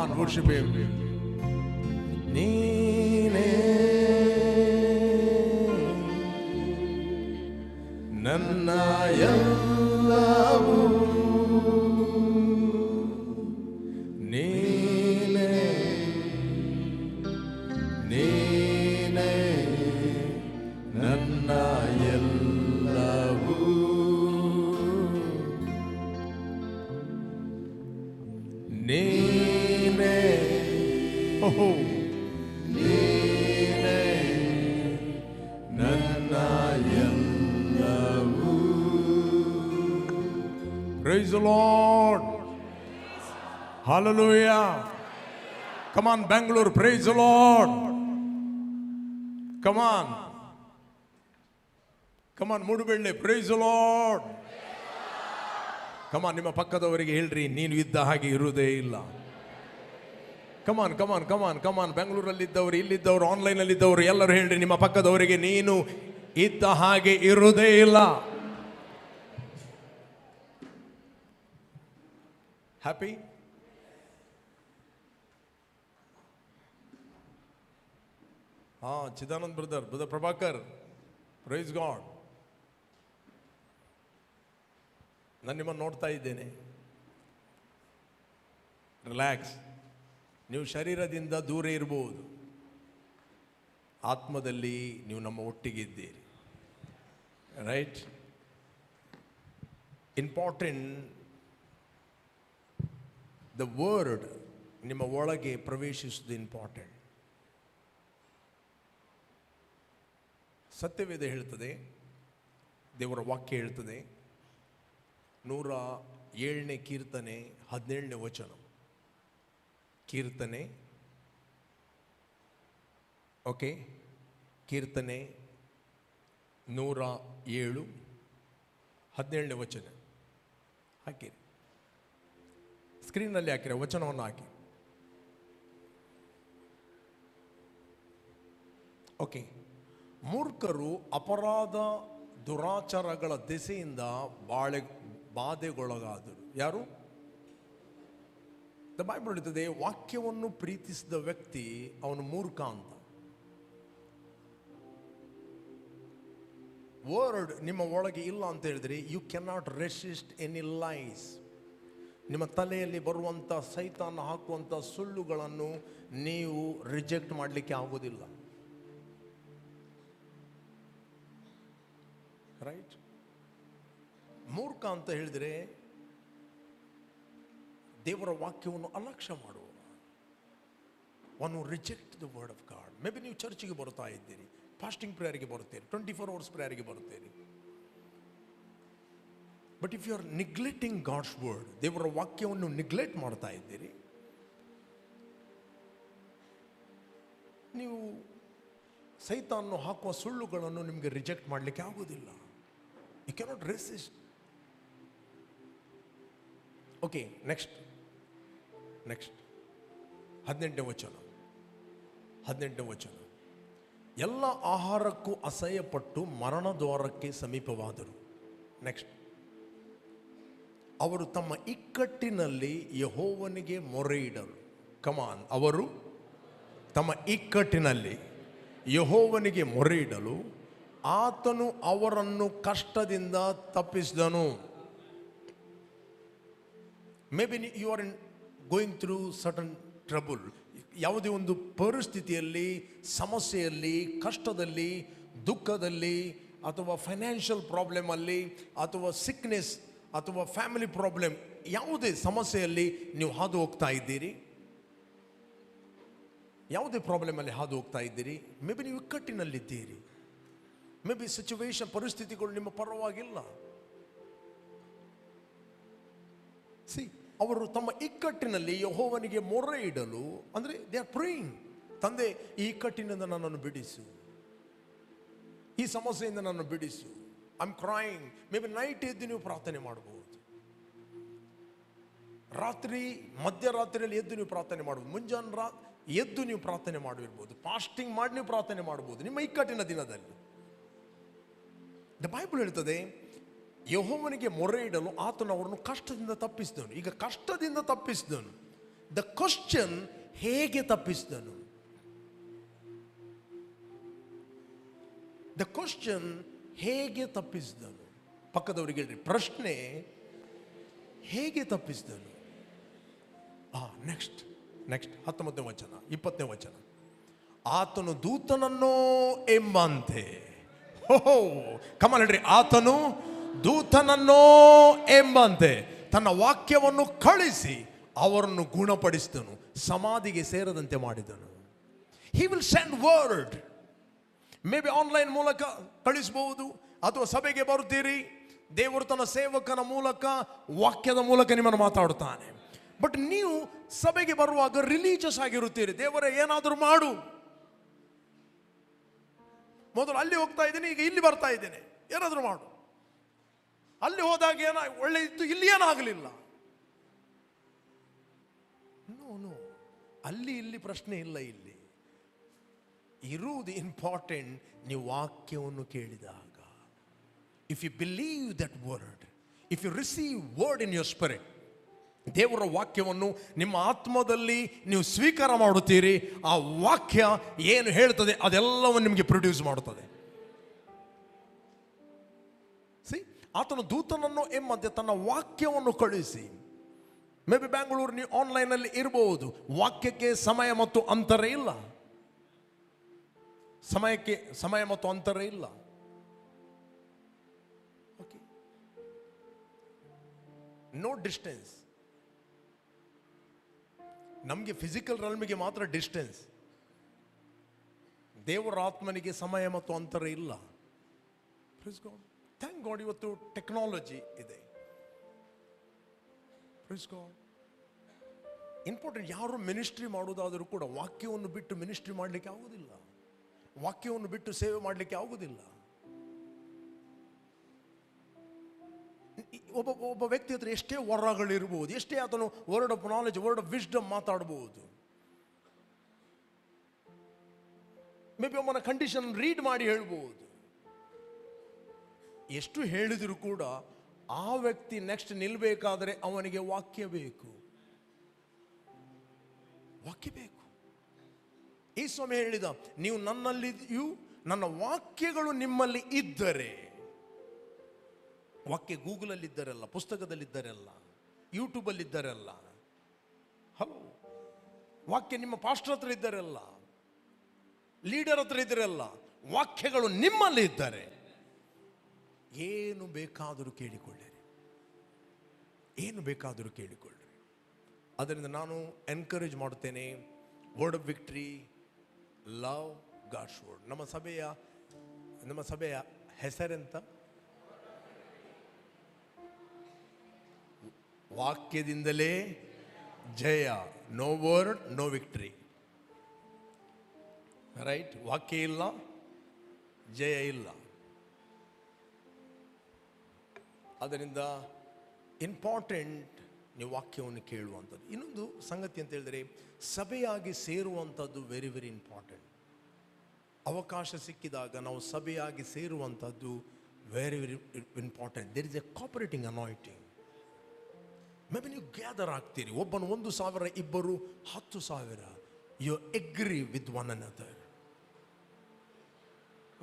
on, worship Him. ನೀನೇ ನನ್ನ ಎಲ್ಲವೂ, ನೀನೇ ನೀನೇ ನನ್ನ ಎಲ್ಲವೂ, ನೀನೇ ಓಹೋ ನೀನೇ ನನ್ನ ಎಲ್ಲವೂ. Praise the Lord. Hallelujah. Come on, Bangalore, praise the Lord. Come on. Come on, Mudubelle, praise the Lord. Come on, ನಿಮ್ಮ ಪಕ್ಕದವರಿಗೆ ಹೇಳ್ರಿ, ನೀನು ಇದ್ದ ಹಾಗೆ ಇರುವುದೇ ಇಲ್ಲ. ಕಮಾನ್ ಕಮಾನ್ ಕಮಾನ್ ಕಮಾನ್, ಬೆಂಗಳೂರಲ್ಲಿದ್ದವರು, ಇಲ್ಲಿದ್ದವರು, ಆನ್ಲೈನಲ್ಲಿದ್ದವರು ಎಲ್ಲರೂ ಹೇಳ್ರಿ ನಿಮ್ಮ ಪಕ್ಕದವರಿಗೆ, ನೀನು ಇದ್ದ ಹಾಗೆ ಇರುವುದೇ ಇಲ್ಲ. Happy? Chidanand brother Prabhakar, praise God. ನಾನು ನಿಮ್ಮನ್ನು ನೋಡ್ತಾ ಇದ್ದೇನೆ. ರಿಲ್ಯಾಕ್ಸ್. ನೀವು ಶರೀರದಿಂದ ದೂರ ಇರಬಹುದು, ಆತ್ಮದಲ್ಲಿ ನೀವು ನಮ್ಮ ಒಟ್ಟಿಗಿದ್ದೀರಿ. ರೈಟ್? ಇಂಪಾರ್ಟೆಂಟ್, ದ ವರ್ಡ್ ನಿಮ್ಮ ಒಳಗೆ ಪ್ರವೇಶಿಸುವುದು ಇಂಪಾರ್ಟೆಂಟ್. ಸತ್ಯವೇದ ಹೇಳ್ತದೆ, ದೇವರ ವಾಕ್ಯ ಹೇಳ್ತದೆ, 107ನೇ ಕೀರ್ತನೆ 17ನೇ ವಚನ. ಕೀರ್ತನೆ, ಓಕೆ, ಕೀರ್ತನೆ 107 17ನೇ ವಚನ ಹಾಕಿರಿ, ಸ್ಕ್ರೀನ್ನಲ್ಲಿ ಹಾಕಿರಿ, ವಚನವನ್ನು ಹಾಕಿ. ಓಕೆ. ಮೂರ್ಖರು ಅಪರಾಧ ದುರಾಚಾರಗಳ ದೆಸೆಯಿಂದ ಬಾಧೆಗೊಳಗಾದರು. ಯಾರು? ದ ಬೈಬಲ್ ಹೇಳ್ತದೆ, ವಾಕ್ಯವನ್ನು ಪ್ರೀತಿಸಿದ ವ್ಯಕ್ತಿ ಅವನು ಮೂರ್ಖ ಅಂತ. ವರ್ಡ್ ನಿಮ್ಮ ಒಳಗೆ ಇಲ್ಲ ಅಂತ ಹೇಳಿದ್ರೆ, you cannot resist any lies. ನಿಮ್ಮ ತಲೆಯಲ್ಲಿ ಬರುವಂಥ ಸೈತಾನ ಹಾಕುವಂಥ ಸುಳ್ಳುಗಳನ್ನು ನೀವು ರಿಜೆಕ್ಟ್ ಮಾಡಲಿಕ್ಕೆ ಆಗೋದಿಲ್ಲ. ರೈಟ್? ಮೂರ್ಖ ಅಂತ ಹೇಳಿದರೆ ದೇವರ ವಾಕ್ಯವನ್ನು ಅಲಕ್ಷ್ಯ ಮಾಡುವ, one who reject the word of god. May be ನೀವು ಚರ್ಚಿಗೆ ಬರ್ತಾ ಇದ್ದೀರಿ, ಫಾಸ್ಟಿಂಗ್ ಪ್ರೇಯರ್ಗೆ ಬರುತ್ತೀರಿ, 24 hours ಪ್ರೇಯರ್ಗೆ ಬರುತ್ತೀರಿ. But if you are neglecting God's word, ದೇವರ ವಾಕ್ಯವನ್ನು ನಿಗ್ಲೆಕ್ಟ್ ಮಾಡ್ತಾ ಇದ್ದೀರಿ, ನೀವು ಸೈತಾನನ್ನು ಹಾಕುವ ಸುಳ್ಳುಗಳನ್ನು ನಿಮಗೆ ರಿಜೆಕ್ಟ್ ಮಾಡಲಿಕ್ಕೆ ಆಗೋದಿಲ್ಲ. You cannot resist. Okay, next 18ನೇ ವಚನ. 18ನೇ ವಚನ. ಎಲ್ಲ ಆಹಾರಕ್ಕೂ ಅಸಹ್ಯಪಟ್ಟು ಮರಣ ದ್ವಾರಕ್ಕೆ ಸಮೀಪವಾದರು. ನೆಕ್ಸ್ಟ್. ಅವರು ತಮ್ಮ ಇಕ್ಕಟ್ಟಿನಲ್ಲಿ ಯೆಹೋವನಿಗೆ ಮೊರೆ ಇಡಲು. ಕಮಾನ್. ಅವರು ತಮ್ಮ ಇಕ್ಕಟ್ಟಿನಲ್ಲಿ ಯೆಹೋವನಿಗೆ ಮೊರೆ ಇಡಲು ಆತನು ಅವರನ್ನು ಕಷ್ಟದಿಂದ ತಪ್ಪಿಸಿದನು. Maybe you are going through certain trouble. ಯಾವುದೇ ಒಂದು ಪರಿಸ್ಥಿತಿಯಲ್ಲಿ, ಸಮಸ್ಯೆಯಲ್ಲಿ, ಕಷ್ಟದಲ್ಲಿ, ದುಃಖದಲ್ಲಿ, ಅಥವಾ ಫೈನಾನ್ಷಿಯಲ್ ಪ್ರಾಬ್ಲಮಲ್ಲಿ, ಅಥವಾ ಸಿಕ್ನೆಸ್, ಅಥವಾ ಫ್ಯಾಮಿಲಿ ಪ್ರಾಬ್ಲಮ್, ಯಾವುದೇ ಸಮಸ್ಯೆಯಲ್ಲಿ ನೀವು ಹಾದು ಹೋಗ್ತಾ ಇದ್ದೀರಿ, ಯಾವುದೇ ಪ್ರಾಬ್ಲಮಲ್ಲಿ ಹಾದು ಹೋಗ್ತಾ ಇದ್ದೀರಿ, ಮೇ ಬಿ ನೀವು ಇಕ್ಕಟ್ಟಿನಲ್ಲಿದ್ದೀರಿ, ಮೇ ಬಿ ಸಿಚುವೇಶನ್, ಪರಿಸ್ಥಿತಿಗಳು ನಿಮ್ಮ ಪರವಾಗಿಲ್ಲ. ಅವರು ತಮ್ಮ ಇಕ್ಕಟ್ಟಿನಲ್ಲಿ ಯೆಹೋವನಿಗೆ ಮೊರೆ ಇಡಲು, ಅಂದರೆ ದೇ ಆರ್ ಪ್ರೇಯಿಂಗ್, ತಂದೆ ಈ ಇಕ್ಕಟ್ಟಿನಿಂದ ನನ್ನನ್ನು ಬಿಡಿಸು, ಈ ಸಮಸ್ಯೆಯಿಂದ ನನ್ನನ್ನು ಬಿಡಿಸು. I am crying. Maybe night ಎದ್ದು ನೀವು ಪ್ರಾರ್ಥನೆ ಮಾಡಬಹುದು, ರಾತ್ರಿ ಮಧ್ಯರಾತ್ರಿಯಲ್ಲಿ ಎದ್ದು ನೀವು ಪ್ರಾರ್ಥನೆ ಮಾಡಬಹುದು, ಮುಂಜಾನೆ ಎದ್ದು ನೀವು ಪ್ರಾರ್ಥನೆ ಮಾಡಿರ್ಬೋದು, ಫಾಸ್ಟಿಂಗ್ ಮಾಡಿ ನೀವು ಪ್ರಾರ್ಥನೆ ಮಾಡಬಹುದು ನಿಮ್ಮ ಇಕ್ಕಟ್ಟಿನ ದಿನದಲ್ಲಿ. ದ ಬೈಬಲ್ ಹೇಳ್ತದೆ, ಯೆಹೋವನಿಗೆ ಮೊರೆ ಇಡಲು ಆತನು ಅವರನ್ನು ಕಷ್ಟದಿಂದ ತಪ್ಪಿಸಿದನು. ಈಗ ಕಷ್ಟದಿಂದ ತಪ್ಪಿಸಿದನು. ದ ಕ್ವಶನ್, ಹೇಗೆ ತಪ್ಪಿಸಿದನು? ದ ಕ್ವಶನ್, ಹೇಗೆ ತಪ್ಪಿಸಿದನು? ಪಕ್ಕದವರಿಗೆ ಹೇಳ್ರಿ, ಪ್ರಶ್ನೆ ಹೇಗೆ ತಪ್ಪಿಸಿದನು? ನೆಕ್ಸ್ಟ್ 19ನೇ ವಚನ, 20ನೇ ವಚನ. ಆತನು ದೂತನನ್ನೋ ಎಂಬಂತೆ. ಕಮಲ್ ಹೇಳ್ರಿ, ಆತನು ದೂತನನ್ನೋ ಎಂಬಂತೆ ತನ್ನ ವಾಕ್ಯವನ್ನು ಕಳಿಸಿ ಅವರನ್ನು ಗುಣಪಡಿಸಿದನು, ಸಮಾಧಿಗೆ ಸೇರದಂತೆ ಮಾಡಿದನು. He will send word. May be online ಮೂಲಕ ಕಳಿಸಬಹುದು, ಅಥವಾ ಸಭೆಗೆ ಬರುತ್ತೀರಿ, ದೇವರು ತನ್ನ ಸೇವಕನ ಮೂಲಕ, ವಾಕ್ಯದ ಮೂಲಕ ನಿಮ್ಮನ್ನು ಮಾತಾಡುತ್ತಾನೆ. ಬಟ್ ನೀವು ಸಭೆಗೆ ಬರುವಾಗ ರಿಲೀಜಿಯಸ್ ಆಗಿರುತ್ತೀರಿ. ದೇವರೇ ಏನಾದರೂ ಮಾಡು, ಮೊದಲು ಅಲ್ಲಿ ಹೋಗ್ತಾ ಇದ್ದೀನಿ, ಈಗ ಇಲ್ಲಿ ಬರ್ತಾ ಇದ್ದೇನೆ, ಏನಾದರೂ ಮಾಡು. ಅಲ್ಲಿ ಹೋದಾಗ ಒಳ್ಳೆ ಇತ್ತು, ಇಲ್ಲಿ ಏನಾಗಲಿಲ್ಲ. ನೋ, ಅಲ್ಲಿ ಇಲ್ಲಿ ಪ್ರಶ್ನೆ ಇಲ್ಲ. ಇಲ್ಲಿ ಇರುವುದು ಇಂಪಾರ್ಟೆಂಟ್, ನೀವು ವಾಕ್ಯವನ್ನು ಕೇಳಿದಾಗ. If you believe that word, if you receive word in your spirit, ದೇವರ ವಾಕ್ಯವನ್ನು ನಿಮ್ಮ ಆತ್ಮದಲ್ಲಿ ನೀವು ಸ್ವೀಕಾರ ಮಾಡುತ್ತೀರಿ, ಆ ವಾಕ್ಯ ಏನು ಹೇಳ್ತದೆ ಅದೆಲ್ಲವನ್ನು ನಿಮಗೆ ಪ್ರೊಡ್ಯೂಸ್ ಮಾಡುತ್ತದೆ. ಆತನು ದೂತನನ್ನು ಎಂಬಂತೆ ತನ್ನ ವಾಕ್ಯವನ್ನು ಕಳುಹಿಸಿ. ಮೇ ಬಿ ಬ್ಯಾಂಗ್ಳೂರು ನೀವು ಆನ್ಲೈನಲ್ಲಿ ಇರಬಹುದು, ವಾಕ್ಯಕ್ಕೆ ಸಮಯ ಮತ್ತು ಅಂತರ ಇಲ್ಲ. ಸಮಯ ಮತ್ತು ಅಂತರ ಇಲ್ಲ. Okay, no distance. ನಮಗೆ ಫಿಸಿಕಲ್ ರೆಲ್ಮಿಗೆ ಮಾತ್ರ ಡಿಸ್ಟೆನ್ಸ್, ದೇವರ ಆತ್ಮನಿಗೆ ಸಮಯ ಮತ್ತು ಅಂತರ ಇಲ್ಲ. ಥ್ಯಾಂಕ್ ಗಾಡ್, ಇವತ್ತು ಟೆಕ್ನಾಲಜಿ ಇದೆ. ಇಂಪಾರ್ಟೆಂಟ್. ಯಾರು ಮಿನಿಸ್ಟ್ರಿ ಮಾಡುವುದಾದರೂ ಕೂಡ ವಾಕ್ಯವನ್ನು ಬಿಟ್ಟು ಮಿನಿಸ್ಟ್ರಿ ಮಾಡಲಿಕ್ಕೆ ಆಗುವುದಿಲ್ಲ, ವಾಕ್ಯವನ್ನು ಬಿಟ್ಟು ಸೇವೆ ಮಾಡಲಿಕ್ಕೆ ಆಗುವುದಿಲ್ಲ. ಒಬ್ಬ ವ್ಯಕ್ತಿ ಹತ್ರ ಎಷ್ಟೇ ವರಗಳಿರ್ಬೋದು, ಎಷ್ಟೇ ಆತನು word of knowledge, word of wisdom ಮಾತಾಡಬಹುದು. ಮೇ ಬಿ ಒಬ್ಬನ ಕಂಡೀಷನ್ ರೀಡ್ ಮಾಡಿ ಹೇಳ್ಬೋದು. ಎಷ್ಟು ಹೇಳಿದರೂ ಕೂಡ ಆ ವ್ಯಕ್ತಿ ನೆಕ್ಸ್ಟ್ ನಿಲ್ಬೇಕಾದರೆ ಅವನಿಗೆ ವಾಕ್ಯ ಬೇಕು. ಈ ಸ್ವಾಮಿ ಹೇಳಿದ, ನೀವು ನನ್ನಲ್ಲಿಯೂ ನನ್ನ ವಾಕ್ಯಗಳು ನಿಮ್ಮಲ್ಲಿ ಇದ್ದರೆ. ವಾಕ್ಯ ಗೂಗಲಲ್ಲಿ ಇದ್ದರಲ್ಲ, ಪುಸ್ತಕದಲ್ಲಿದ್ದರಲ್ಲ, ಯೂಟ್ಯೂಬಲ್ಲಿ ಇದ್ದರಲ್ಲ. ಹಲೋ, ವಾಕ್ಯ ನಿಮ್ಮ ಪಾಸ್ಟರ್ ಹತ್ರ ಇದ್ದರಲ್ಲ, ಲೀಡರ್ ಹತ್ರ ಇದ್ದರಲ್ಲ, ವಾಕ್ಯಗಳು ನಿಮ್ಮಲ್ಲಿ ಇದ್ದರೆ ಏನು ಬೇಕಾದರೂ ಕೇಳಿಕೊಳ್ಳಿರಿ, ಏನು ಬೇಕಾದರೂ ಕೇಳಿಕೊಳ್ಳಿರಿ. ಅದರಿಂದ ನಾನು ಎನ್ಕರೇಜ್ ಮಾಡುತ್ತೇನೆ, word of victory, love God's word. ನಮ್ಮ ಸಭೆಯ ಹೆಸರೆಂತ? ವಾಕ್ಯದಿಂದಲೇ ಜಯ. No word no victory. Right? ವಾಕ್ಯ ಇಲ್ಲ, ಜಯ ಇಲ್ಲ. ಅದರಿಂದ ಇಂಪಾರ್ಟೆಂಟ್ ನೀವು ವಾಕ್ಯವನ್ನು ಕೇಳುವಂಥದ್ದು. ಇನ್ನೊಂದು ಸಂಗತಿ ಅಂತ ಹೇಳಿದರೆ, ಸಭೆಯಾಗಿ ಸೇರುವಂಥದ್ದು ವೆರಿ ವೆರಿ ಇಂಪಾರ್ಟೆಂಟ್. ಅವಕಾಶ ಸಿಕ್ಕಿದಾಗ ನಾವು ಸಭೆಯಾಗಿ ಸೇರುವಂಥದ್ದು very very important. There is a cooperating anointing. Maybe ನೀವು ಗ್ಯಾದರ್ ಆಗ್ತೀರಿ, ಒಬ್ಬನು 1,000, ಇಬ್ಬರು 10,000. You agree with one another.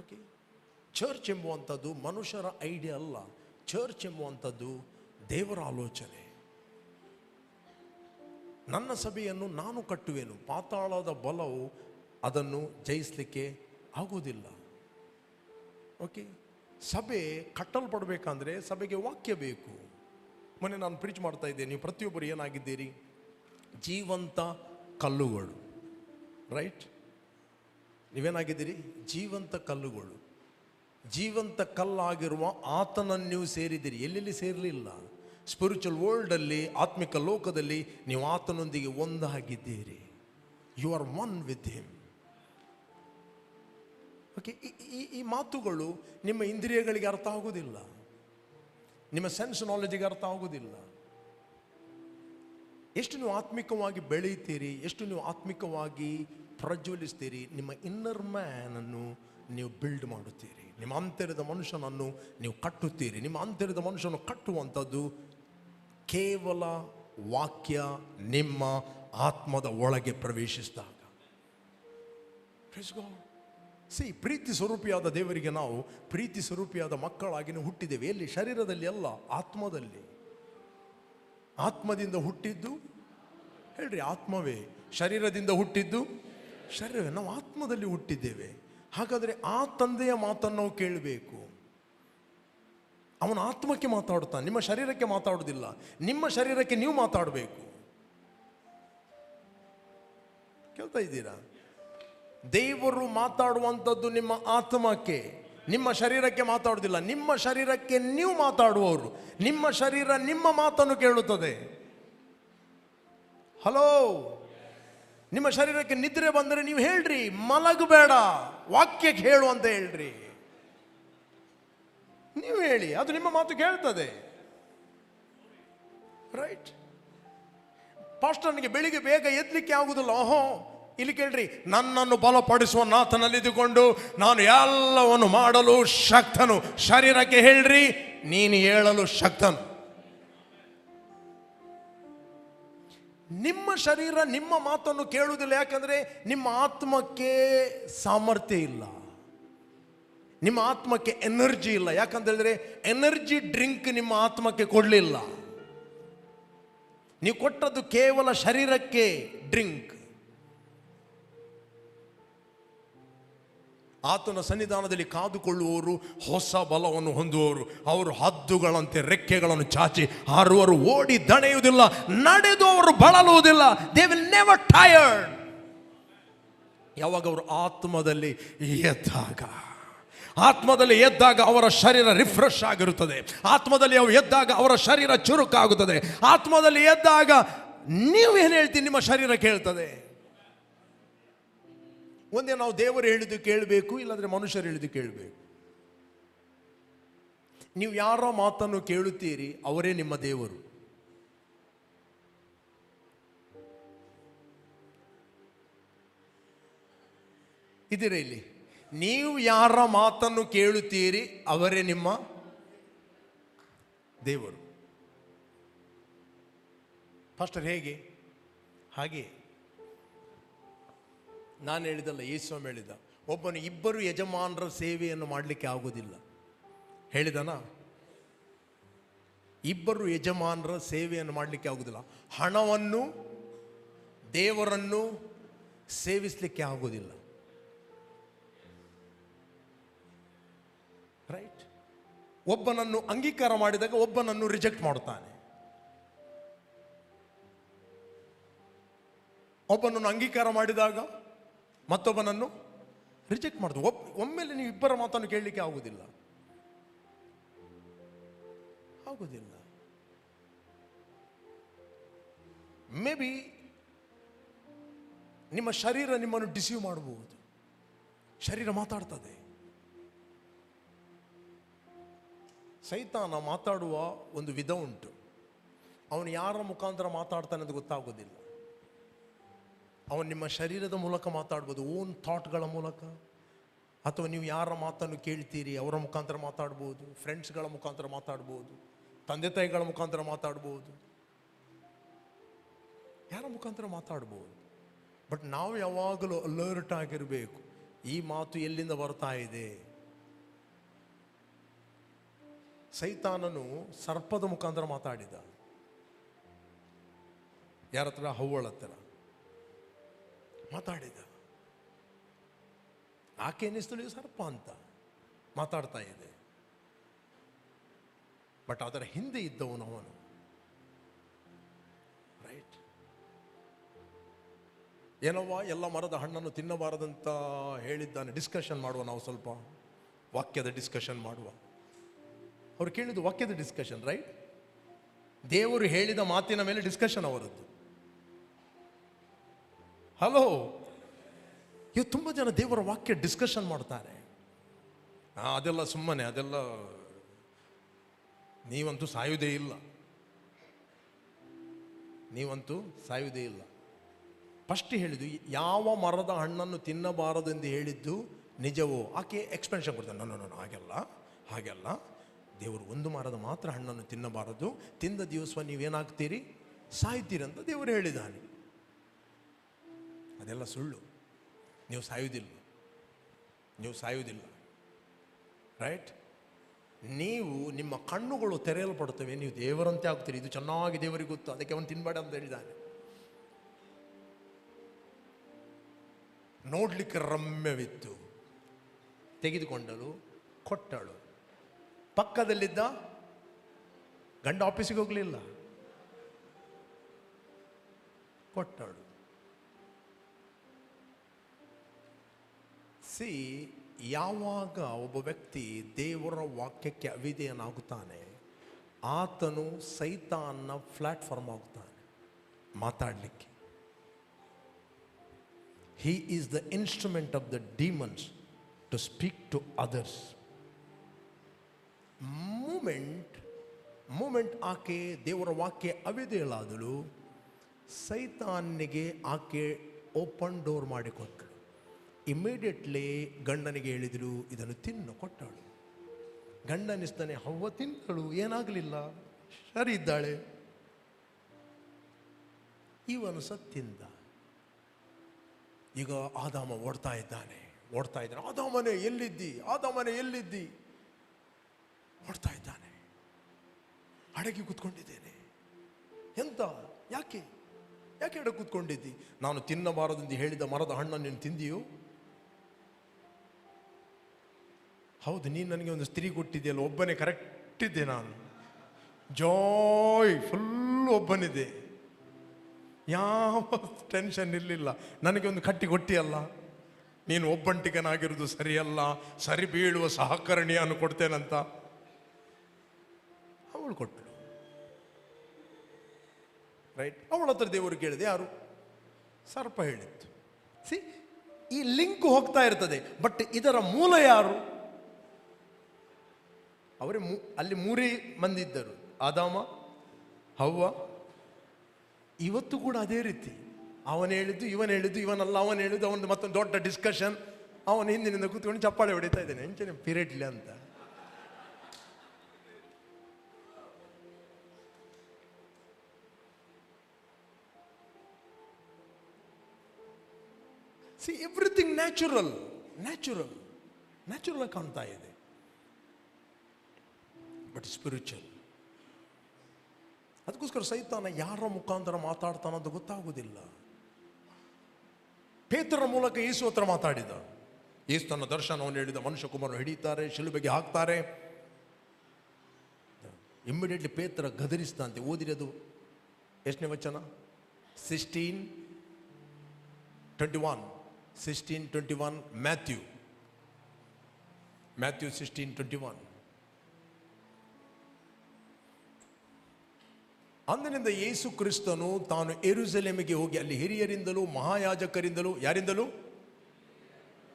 Okay, church ಎಂಬುವಂಥದ್ದು ಮನುಷ್ಯರ ಐಡಿಯಾ ಅಲ್ಲ. ಚರ್ಚ್ ಎಂಬುವಂಥದ್ದು ದೇವರ ಆಲೋಚನೆ. ನನ್ನ ಸಭೆಯನ್ನು ನಾನು ಕಟ್ಟುವೆನು, ಪಾತಾಳದ ಬಲವು ಅದನ್ನು ಜಯಿಸಲಿಕ್ಕೆ ಆಗುವುದಿಲ್ಲ. ಓಕೆ, ಸಭೆ ಕಟ್ಟಲ್ಪಡಬೇಕಂದ್ರೆ ಸಭೆಗೆ ವಾಕ್ಯ ಬೇಕು. ಮೊನ್ನೆ ನಾನು ಪ್ರೀಚ್ ಮಾಡ್ತಾ ಇದ್ದೆ, ನೀವು ಪ್ರತಿಯೊಬ್ಬರು ಏನಾಗಿದ್ದೀರಿ? ಜೀವಂತ ಕಲ್ಲುಗಳು. ರೈಟ್? ನೀವೇನಾಗಿದ್ದೀರಿ? ಜೀವಂತ ಕಲ್ಲುಗಳು. ಜೀವಂತ ಕಲ್ಲಾಗಿರುವ ಆತನನ್ನು ನೀವು ಸೇರಿದ್ದೀರಿ. ಎಲ್ಲೆಲ್ಲಿ ಸೇರಲಿಲ್ಲ. ಸ್ಪಿರಿಚುವಲ್ ವರ್ಲ್ಡಲ್ಲಿ, ಆತ್ಮಿಕ ಲೋಕದಲ್ಲಿ ನೀವು ಆತನೊಂದಿಗೆ ಒಂದಾಗಿದ್ದೀರಿ. You are one with him. Okay, ಈ ಮಾತುಗಳು ನಿಮ್ಮ ಇಂದ್ರಿಯಗಳಿಗೆ ಅರ್ಥ ಆಗುವುದಿಲ್ಲ, ನಿಮ್ಮ ಸೆನ್ಸ್ ನಾಲೆಜಿಗೆ ಅರ್ಥ ಆಗುವುದಿಲ್ಲ. ಎಷ್ಟು ನೀವು ಆತ್ಮಿಕವಾಗಿ ಬೆಳೆಯುತ್ತೀರಿ, ಎಷ್ಟು ನೀವು ಆತ್ಮಿಕವಾಗಿ ಪ್ರಜ್ವಲಿಸ್ತೀರಿ, ನಿಮ್ಮ ಇನ್ನರ್ ಮ್ಯಾನ್ ಅನ್ನು ನೀವು ಬಿಲ್ಡ್ ಮಾಡುತ್ತೀರಿ. ನಿಮ್ಮ ಅಂತರ್ಯದ ಮನುಷ್ಯನನ್ನು ನೀವು ಕಟ್ಟುತ್ತೀರಿ. ನಿಮ್ಮ ಅಂತರ್ಯದ ಮನುಷ್ಯನನ್ನು ಕಟ್ಟುವಂಥದ್ದು ಕೇವಲ ವಾಕ್ಯ, ನಿಮ್ಮ ಆತ್ಮದ ಒಳಗೆ ಪ್ರವೇಶಿಸಿದಾಗ. ಪ್ರೀತಿ ಸ್ವರೂಪಿಯಾದ ದೇವರಿಗೆ ನಾವು ಪ್ರೀತಿ ಸ್ವರೂಪಿಯಾದ ಮಕ್ಕಳಾಗಿನ ಹುಟ್ಟಿದ್ದೇವೆ. ಎಲ್ಲಿ? ಶರೀರದಲ್ಲಿ ಅಲ್ಲ, ಆತ್ಮದಲ್ಲಿ. ಆತ್ಮದಿಂದ ಹುಟ್ಟಿದ್ದು ಹೇಳ್ರಿ ಆತ್ಮವೇ, ಶರೀರದಿಂದ ಹುಟ್ಟಿದ್ದು ಶರೀರವೇ. ನಾವು ಆತ್ಮದಲ್ಲಿ ಹುಟ್ಟಿದ್ದೇವೆ. ಹಾಗಾದರೆ ಆ ತಂದೆಯ ಮಾತನ್ನು ನಾವು ಕೇಳಬೇಕು. ಅವನ ಆತ್ಮಕ್ಕೆ ಮಾತಾಡುತ್ತಾನೆ, ನಿಮ್ಮ ಶರೀರಕ್ಕೆ ಮಾತಾಡುವುದಿಲ್ಲ. ನಿಮ್ಮ ಶರೀರಕ್ಕೆ ನೀವು ಮಾತಾಡಬೇಕು. ಕೇಳ್ತಾ ಇದ್ದೀರಾ? ದೇವರು ಮಾತಾಡುವಂಥದ್ದು ನಿಮ್ಮ ಆತ್ಮಕ್ಕೆ, ನಿಮ್ಮ ಶರೀರಕ್ಕೆ ಮಾತಾಡುವುದಿಲ್ಲ. ನಿಮ್ಮ ಶರೀರಕ್ಕೆ ನೀವು ಮಾತಾಡುವವರು. ನಿಮ್ಮ ಶರೀರ ನಿಮ್ಮ ಮಾತನ್ನು ಕೇಳುತ್ತದೆ. ಹಲೋ, ನಿಮ್ಮ ಶರೀರಕ್ಕೆ ನಿದ್ರೆ ಬಂದರೆ ನೀವು ಹೇಳ್ರಿ, ಮಲಗಬೇಡ, ವಾಕ್ಯಕ್ಕೆ ಹೇಳು ಅಂತ ಹೇಳ್ರಿ. ನೀವು ಹೇಳಿ, ಅದು ನಿಮ್ಮ ಮಾತು ಕೇಳ್ತದೆ. ರೈಟ್? ಪಾಸ್ಟರ್ನಿಗೆ ಬೆಳಿಗ್ಗೆ ಬೇಗ ಎದ್ದಲಿಕ್ಕೆ ಆಗುದಿಲ್ಲ. ಓಹೋ, ಇಲ್ಲಿ ಕೇಳ್ರಿ, ನನ್ನನ್ನು ಬಲಪಡಿಸುವ ನಾಥನಲ್ಲಿದ್ದುಕೊಂಡು ನಾನು ಎಲ್ಲವನ್ನು ಮಾಡಲು ಶಕ್ತನು. ಶರೀರಕ್ಕೆ ಹೇಳ್ರಿ, ನೀನು ಹೇಳಲು ಶಕ್ತನು. ನಿಮ್ಮ ಶರೀರ ನಿಮ್ಮ ಮಾತನ್ನು ಕೇಳುವುದಿಲ್ಲ. ಯಾಕಂದ್ರೆ ನಿಮ್ಮ ಆತ್ಮಕ್ಕೆ ಸಾಮರ್ಥ್ಯ ಇಲ್ಲ, ನಿಮ್ಮ ಆತ್ಮಕ್ಕೆ ಎನರ್ಜಿ ಇಲ್ಲ. ಯಾಕಂತ ಹೇಳಿದ್ರೆ ಎನರ್ಜಿ ಡ್ರಿಂಕ್ ನಿಮ್ಮ ಆತ್ಮಕ್ಕೆ ಕೊಡಲಿಲ್ಲ. ನೀವು ಕೊಟ್ಟದ್ದು ಕೇವಲ ಶರೀರಕ್ಕೆ ಡ್ರಿಂಕ್. ಆತನ ಸನ್ನಿಧಾನದಲ್ಲಿ ಕಾದುಕೊಳ್ಳುವವರು ಹೊಸ ಬಲವನ್ನು ಹೊಂದುವವರು. ಅವರು ಹದ್ದುಗಳಂತೆ ರೆಕ್ಕೆಗಳನ್ನು ಚಾಚಿ ಹಾರುವರು, ಓಡಿ ದಣೆಯುವುದಿಲ್ಲ, ನಡೆದು ಅವರು ಬಳಲುವುದಿಲ್ಲ. They will never tired. ಯಾವಾಗ ಅವರು ಆತ್ಮದಲ್ಲಿ ಎದ್ದಾಗ, ಆತ್ಮದಲ್ಲಿ ಎದ್ದಾಗ ಅವರ ಶರೀರ ರಿಫ್ರೆಶ್ ಆಗಿರುತ್ತದೆ. ಆತ್ಮದಲ್ಲಿ ಅವರು ಎದ್ದಾಗ ಅವರ ಶರೀರ ಚುರುಕಾಗುತ್ತದೆ. ಆತ್ಮದಲ್ಲಿ ಎದ್ದಾಗ ನೀವೇನು ಹೇಳ್ತೀರಿ, ನಿಮ್ಮ ಶರೀರ ಕೇಳ್ತದೆ. ಒಂದೇ ನಾವು ದೇವರು ಹೇಳಿದ್ದು ಕೇಳಬೇಕು, ಇಲ್ಲಾಂದ್ರೆ ಮನುಷ್ಯರು ಹೇಳಿದ್ದು ಕೇಳಬೇಕು. ನೀವು ಯಾರ ಮಾತನ್ನು ಕೇಳುತ್ತೀರಿ ಅವರೇ ನಿಮ್ಮ ದೇವರು. ಇದ್ದೀರಾ ಇಲ್ಲಿ? ನೀವು ಯಾರ ಮಾತನ್ನು ಕೇಳುತ್ತೀರಿ ಅವರೇ ನಿಮ್ಮ ದೇವರು. ಫಾಸ್ಟರ್ ಹೇಗೆ? ಹಾಗೆ ನಾನು ಹೇಳಿದಲ್ಲ, ಯೇಸುಸ್ವಾಮಿ ಹೇಳಿದ, ಒಬ್ಬನು ಇಬ್ಬರು ಯಜಮಾನರ ಸೇವೆಯನ್ನು ಮಾಡಲಿಕ್ಕೆ ಆಗುವುದಿಲ್ಲ. ಹೇಳಿದನಾ? ಇಬ್ಬರು ಯಜಮಾನರ ಸೇವೆಯನ್ನು ಮಾಡಲಿಕ್ಕೆ ಆಗುವುದಿಲ್ಲ. ಹಣವನ್ನು ದೇವರನ್ನು ಸೇವಿಸಲಿಕ್ಕೆ ಆಗುವುದಿಲ್ಲ. ರೈಟ್? ಒಬ್ಬನನ್ನು ಅಂಗೀಕಾರ ಮಾಡಿದಾಗ ಒಬ್ಬನನ್ನು ರಿಜೆಕ್ಟ್ ಮಾಡುತ್ತಾನೆ. ಒಬ್ಬನನ್ನು ಅಂಗೀಕಾರ ಮಾಡಿದಾಗ ಮತ್ತೊಬ್ಬನನ್ನು ರಿಜೆಕ್ಟ್ ಮಾಡುದು. ಒಮ್ಮೆಲೆ ನೀವು ಇಬ್ಬರ ಮಾತನ್ನು ಕೇಳಲಿಕ್ಕೆ ಆಗುವುದಿಲ್ಲ. ಮೇ ಬಿ ನಿಮ್ಮ ಶರೀರ ನಿಮ್ಮನ್ನು ಡಿಸೀವ್ ಮಾಡಬಹುದು. ಶರೀರ ಮಾತಾಡ್ತದೆ. ಸೈತಾನ ಮಾತಾಡುವ ಒಂದು ವಿಧ ಉಂಟು. ಅವನು ಯಾರ ಮುಖಾಂತರ ಮಾತಾಡ್ತಾನೆ ಅಂತ ಗೊತ್ತಾಗೋದಿಲ್ಲ. ಅವನು ನಿಮ್ಮ ಶರೀರದ ಮೂಲಕ ಮಾತಾಡ್ಬೋದು, ಓನ್ ಥಾಟ್ಗಳ ಮೂಲಕ, ಅಥವಾ ನೀವು ಯಾರ ಮಾತನ್ನು ಕೇಳ್ತೀರಿ ಅವರ ಮುಖಾಂತರ ಮಾತಾಡ್ಬೋದು, ಫ್ರೆಂಡ್ಸ್ಗಳ ಮುಖಾಂತರ ಮಾತಾಡ್ಬೋದು, ತಂದೆ ತಾಯಿಗಳ ಮುಖಾಂತರ ಮಾತಾಡ್ಬೋದು, ಯಾರ ಮುಖಾಂತರ ಮಾತಾಡ್ಬೋದು. ಬಟ್ ನಾವು ಯಾವಾಗಲೂ ಅಲರ್ಟ್ ಆಗಿರಬೇಕು. ಈ ಮಾತು ಎಲ್ಲಿಂದ ಬರ್ತಾ ಇದೆ? ಸೈತಾನನು ಸರ್ಪದ ಮುಖಾಂತರ ಮಾತಾಡಿದ. ಯಾರ ಹತ್ರ? ಹವ್ವಳ ಹತ್ರ ಮಾತಾಡಿದ. ಆಕೆ ಎನಿಸ್ತಳು ಸರ್ಪ ಅಂತ ಮಾತಾಡ್ತಾ ಇದೆ. ಬಟ್ ಅದರ ಹಿಂದೆ ಇದ್ದವನು ಅವನು. ರೈಟ್? ಏನವ್ವ, ಎಲ್ಲ ಮರದ ಹಣ್ಣನ್ನು ತಿನ್ನಬಾರದಂತ ಹೇಳಿದ್ದಾನೆ. ಡಿಸ್ಕಷನ್ ಮಾಡುವ, ನಾವು ಸ್ವಲ್ಪ ವಾಕ್ಯದ ಡಿಸ್ಕಷನ್ ಮಾಡುವ. ಅವ್ರು ಕೇಳಿದ್ದು ವಾಕ್ಯದ ಡಿಸ್ಕಷನ್. ರೈಟ್? ದೇವರು ಹೇಳಿದ ಮಾತಿನ ಮೇಲೆ ಡಿಸ್ಕಷನ್ ಅವರದ್ದು. ಹಲೋ, ಇವತ್ತು ತುಂಬ ಜನ ದೇವರ ವಾಕ್ಯ ಡಿಸ್ಕಷನ್ ಮಾಡ್ತಾರೆ. ಅದೆಲ್ಲ ಸುಮ್ಮನೆ, ಅದೆಲ್ಲ ನೀವಂತೂ ಸಾಯುವುದೇ ಇಲ್ಲ, ನೀವಂತೂ ಸಾಯುವುದೇ ಇಲ್ಲ. ಫಸ್ಟ್ ಹೇಳಿದ್ದು ಯಾವ ಮರದ ಹಣ್ಣನ್ನು ತಿನ್ನಬಾರದು ಎಂದು ಹೇಳಿದ್ದು ನಿಜವೋ. ಆಕೆ ಎಕ್ಸ್ಪ್ಲೆನೇಷನ್ ಕೊಡ್ತಾನೆ, ನಾನು ಹಾಗೆಲ್ಲ ದೇವರು ಒಂದು ಮರದ ಮಾತ್ರ ಹಣ್ಣನ್ನು ತಿನ್ನಬಾರದು, ತಿಂದ ದಿವಸ ನೀವೇನಾಗ್ತೀರಿ? ಸಾಯ್ತೀರಿ ಅಂತ ದೇವರು ಹೇಳಿದ್ದಾನೆ. ಅದೆಲ್ಲ ಸುಳ್ಳು. ನೀವು ಸಾಯುವುದಿಲ್ಲ, ನೀವು ಸಾಯುವುದಿಲ್ಲ. ರೈಟ್? ನೀವು ನಿಮ್ಮ ಕಣ್ಣುಗಳು ತೆರೆಯಲ್ಪಡುತ್ತವೆ, ನೀವು ದೇವರಂತೆ ಆಗ್ತೀರಿ. ಇದು ಚೆನ್ನಾಗಿ ದೇವರಿಗೆ ಗೊತ್ತು, ಅದಕ್ಕೆ ಅವನು ತಿನ್ಬೇಡ ಅಂತ ಹೇಳಿದ್ದಾನೆ. ನೋಡ್ಲಿಕ್ಕೆ ರಮ್ಯವಿತ್ತು, ತೆಗೆದುಕೊಂಡಳು, ಕೊಟ್ಟಳು. ಪಕ್ಕದಲ್ಲಿದ್ದ ಗಂಡ ಆಫೀಸಿಗೆ ಹೋಗಲಿಲ್ಲ, ಕೊಟ್ಟಳು. ಸಿ, ಯಾವಾಗ ಒಬ್ಬ ವ್ಯಕ್ತಿ ದೇವರ ವಾಕ್ಯಕ್ಕೆ ಅವಿಧೇಯನಾಗುತ್ತಾನೆ, ಆತನು ಸೈತಾನ್ನ ಪ್ಲಾಟ್ಫಾರ್ಮ್ ಆಗುತ್ತಾನೆ ಮಾತಾಡಲಿಕ್ಕೆ. He is the instrument of the demons to speak to others. Moment ಆಕೆ ದೇವರ ವಾಕ್ಯ ಅವಿಧೇಯಳಾದಳು, ಸೈತಾನಿಗೆ ಆಕೆ ಓಪನ್ ಡೋರ್ ಮಾಡಿಕೊಟ್ಟಳು. ಇಮಿಡಿಯೇಟ್ಲಿ ಗಂಡನಿಗೆ ಹೇಳಿದಳು, ಇದನ್ನು ತಿನ್ನು, ಕೊಟ್ಟಳು. ಗಂಡ ಅನ್ನಿಸ್ತಾನೆ, ಹವ್ವ ತಿಂದಳು, ಏನಾಗಲಿಲ್ಲ, ಸರಿ ಇದ್ದಾಳೆ. ಇವನು ಸತ್ತಿಂದ. ಈಗ ಆದಾಮ ಓಡ್ತಾ ಇದ್ದಾನೆ. ಆದಾಮನೇ ಎಲ್ಲಿದ್ದಿ, ಆದಾಮನೇ ಎಲ್ಲಿದ್ದಿ, ಓಡ್ತಾ ಇದ್ದಾನೆ. ಅಡಗಿ ಕೂತ್ಕೊಂಡಿದ್ದೇನೆ. ಎಂತ, ಯಾಕೆ ಅಡಗಿ ಕೂತ್ಕೊಂಡಿದ್ದಿ? ನಾನು ತಿನ್ನಬಾರದೆಂದು ಹೇಳಿದ ಮರದ ಹಣ್ಣನ್ನು ನೀನು ತಿಂದಿಯೋ? ಹೌದು, ನೀನು ನನಗೆ ಒಂದು ಸ್ತ್ರೀ ಕೊಟ್ಟಿದೆಯಲ್ಲ, ಒಬ್ಬನೇ ಕರೆಕ್ಟ್ ಇದ್ದೆ ನಾನು. ಜಾಯ್ ಫುಲ್ ಒಬ್ಬನಿದೆ, ಯಾವ ಟೆನ್ಷನ್ ಇರಲಿಲ್ಲ. ನನಗೆ ಒಂದು ಕಟ್ಟಿ ಕೊಟ್ಟಿಯಲ್ಲ, ನೀನು ಒಬ್ಬಂಟಿಗನಾಗಿರೋದು ಸರಿಯಲ್ಲ, ಸರಿ ಬೀಳುವ ಸಹಕರಣಿಯನ್ನು ಕೊಡ್ತೇನಂತ ಅವಳು ಕೊಟ್ಟಳು. ರೈಟ್? ಅವಳ ಹತ್ರ ದೇವರು ಕೇಳಿದೆ, ಯಾರು? ಸರ್ಪ ಹೇಳಿತ್ತು. ಸಿ, ಈ ಲಿಂಕ್ ಹೋಗ್ತಾ ಇರ್ತದೆ. ಬಟ್ ಇದರ ಮೂಲ ಯಾರು? ಅವರೇ. ಅಲ್ಲಿ ಮೂರೇ ಮಂದಿ ಇದ್ದರು, ಆದಾಮ, ಹವ್ವ. ಇವತ್ತು ಕೂಡ ಅದೇ ರೀತಿ. ಅವನು ಹೇಳಿದ್ದು, ಇವನು ಹೇಳಿದ್ದು, ಇವನಲ್ಲ ಅವನು ಹೇಳಿದ್ದು, ಅವನದು ಮತ್ತೊಂದು ದೊಡ್ಡ ಡಿಸ್ಕಷನ್. ಅವನು ಹಿಂದಿನಿಂದ ಕೂತ್ಕೊಂಡು ಚಪ್ಪಾಳೆ ಹೊಡಿತಾ ಇದ್ದಾನೆ, ಎಂಚನೆ ಪೀರಿಯಡ್ ಇಲ್ಲ ಅಂತ. ಸಿ, ಎವ್ರಿಥಿಂಗ್ ನ್ಯಾಚುರಲ್ ಆಗಿ ಕಾಣ್ತಾ ಇದೆ. But spiritual. ಅದಕ್ಕೋಸ್ಕರ ಸೈತಾನ ಯಾರ ಮುಖಾಂತರ ಮಾತಾಡ್ತಾನಂತ ಗೊತ್ತಾಗೋದಿಲ್ಲ. ಪೇತ್ರನ ಮೂಲಕ ಯೇಸು ಹತ್ರ ಮಾತಾಡಿದ. ಯೇಸು ತನ್ನ ದರ್ಶನವನ್ನು ಹೇಳಿದ, ಮನುಷ್ಯ ಕುಮಾರನು ಹಿಡಿತಾರೆ, ಶಿಲುಬೆಗೆ ಹಾಕ್ತಾರೆ. ಇಮ್ಮಿಡಿಯೇಟ್ಲಿ ಪೇತ್ರ ಗದರಿಸ್ತಾಂತೆ. ಓದಿರೋದು ಎಷ್ಟನೇ ವಚನ? 16:21 ಮ್ಯಾಥ್ಯೂ 16:21. ಅಂದಿನಿಂದ ಯೇಸು ಕ್ರಿಸ್ತನು ತಾನು ಯೆರೂಸಲೇಮಿಗೆ ಹೋಗಿ ಅಲ್ಲಿ ಹಿರಿಯರಿಂದಲೂ ಮಹಾಯಾಜಕರಿಂದಲೂ, ಯಾರಿಂದಲೂ?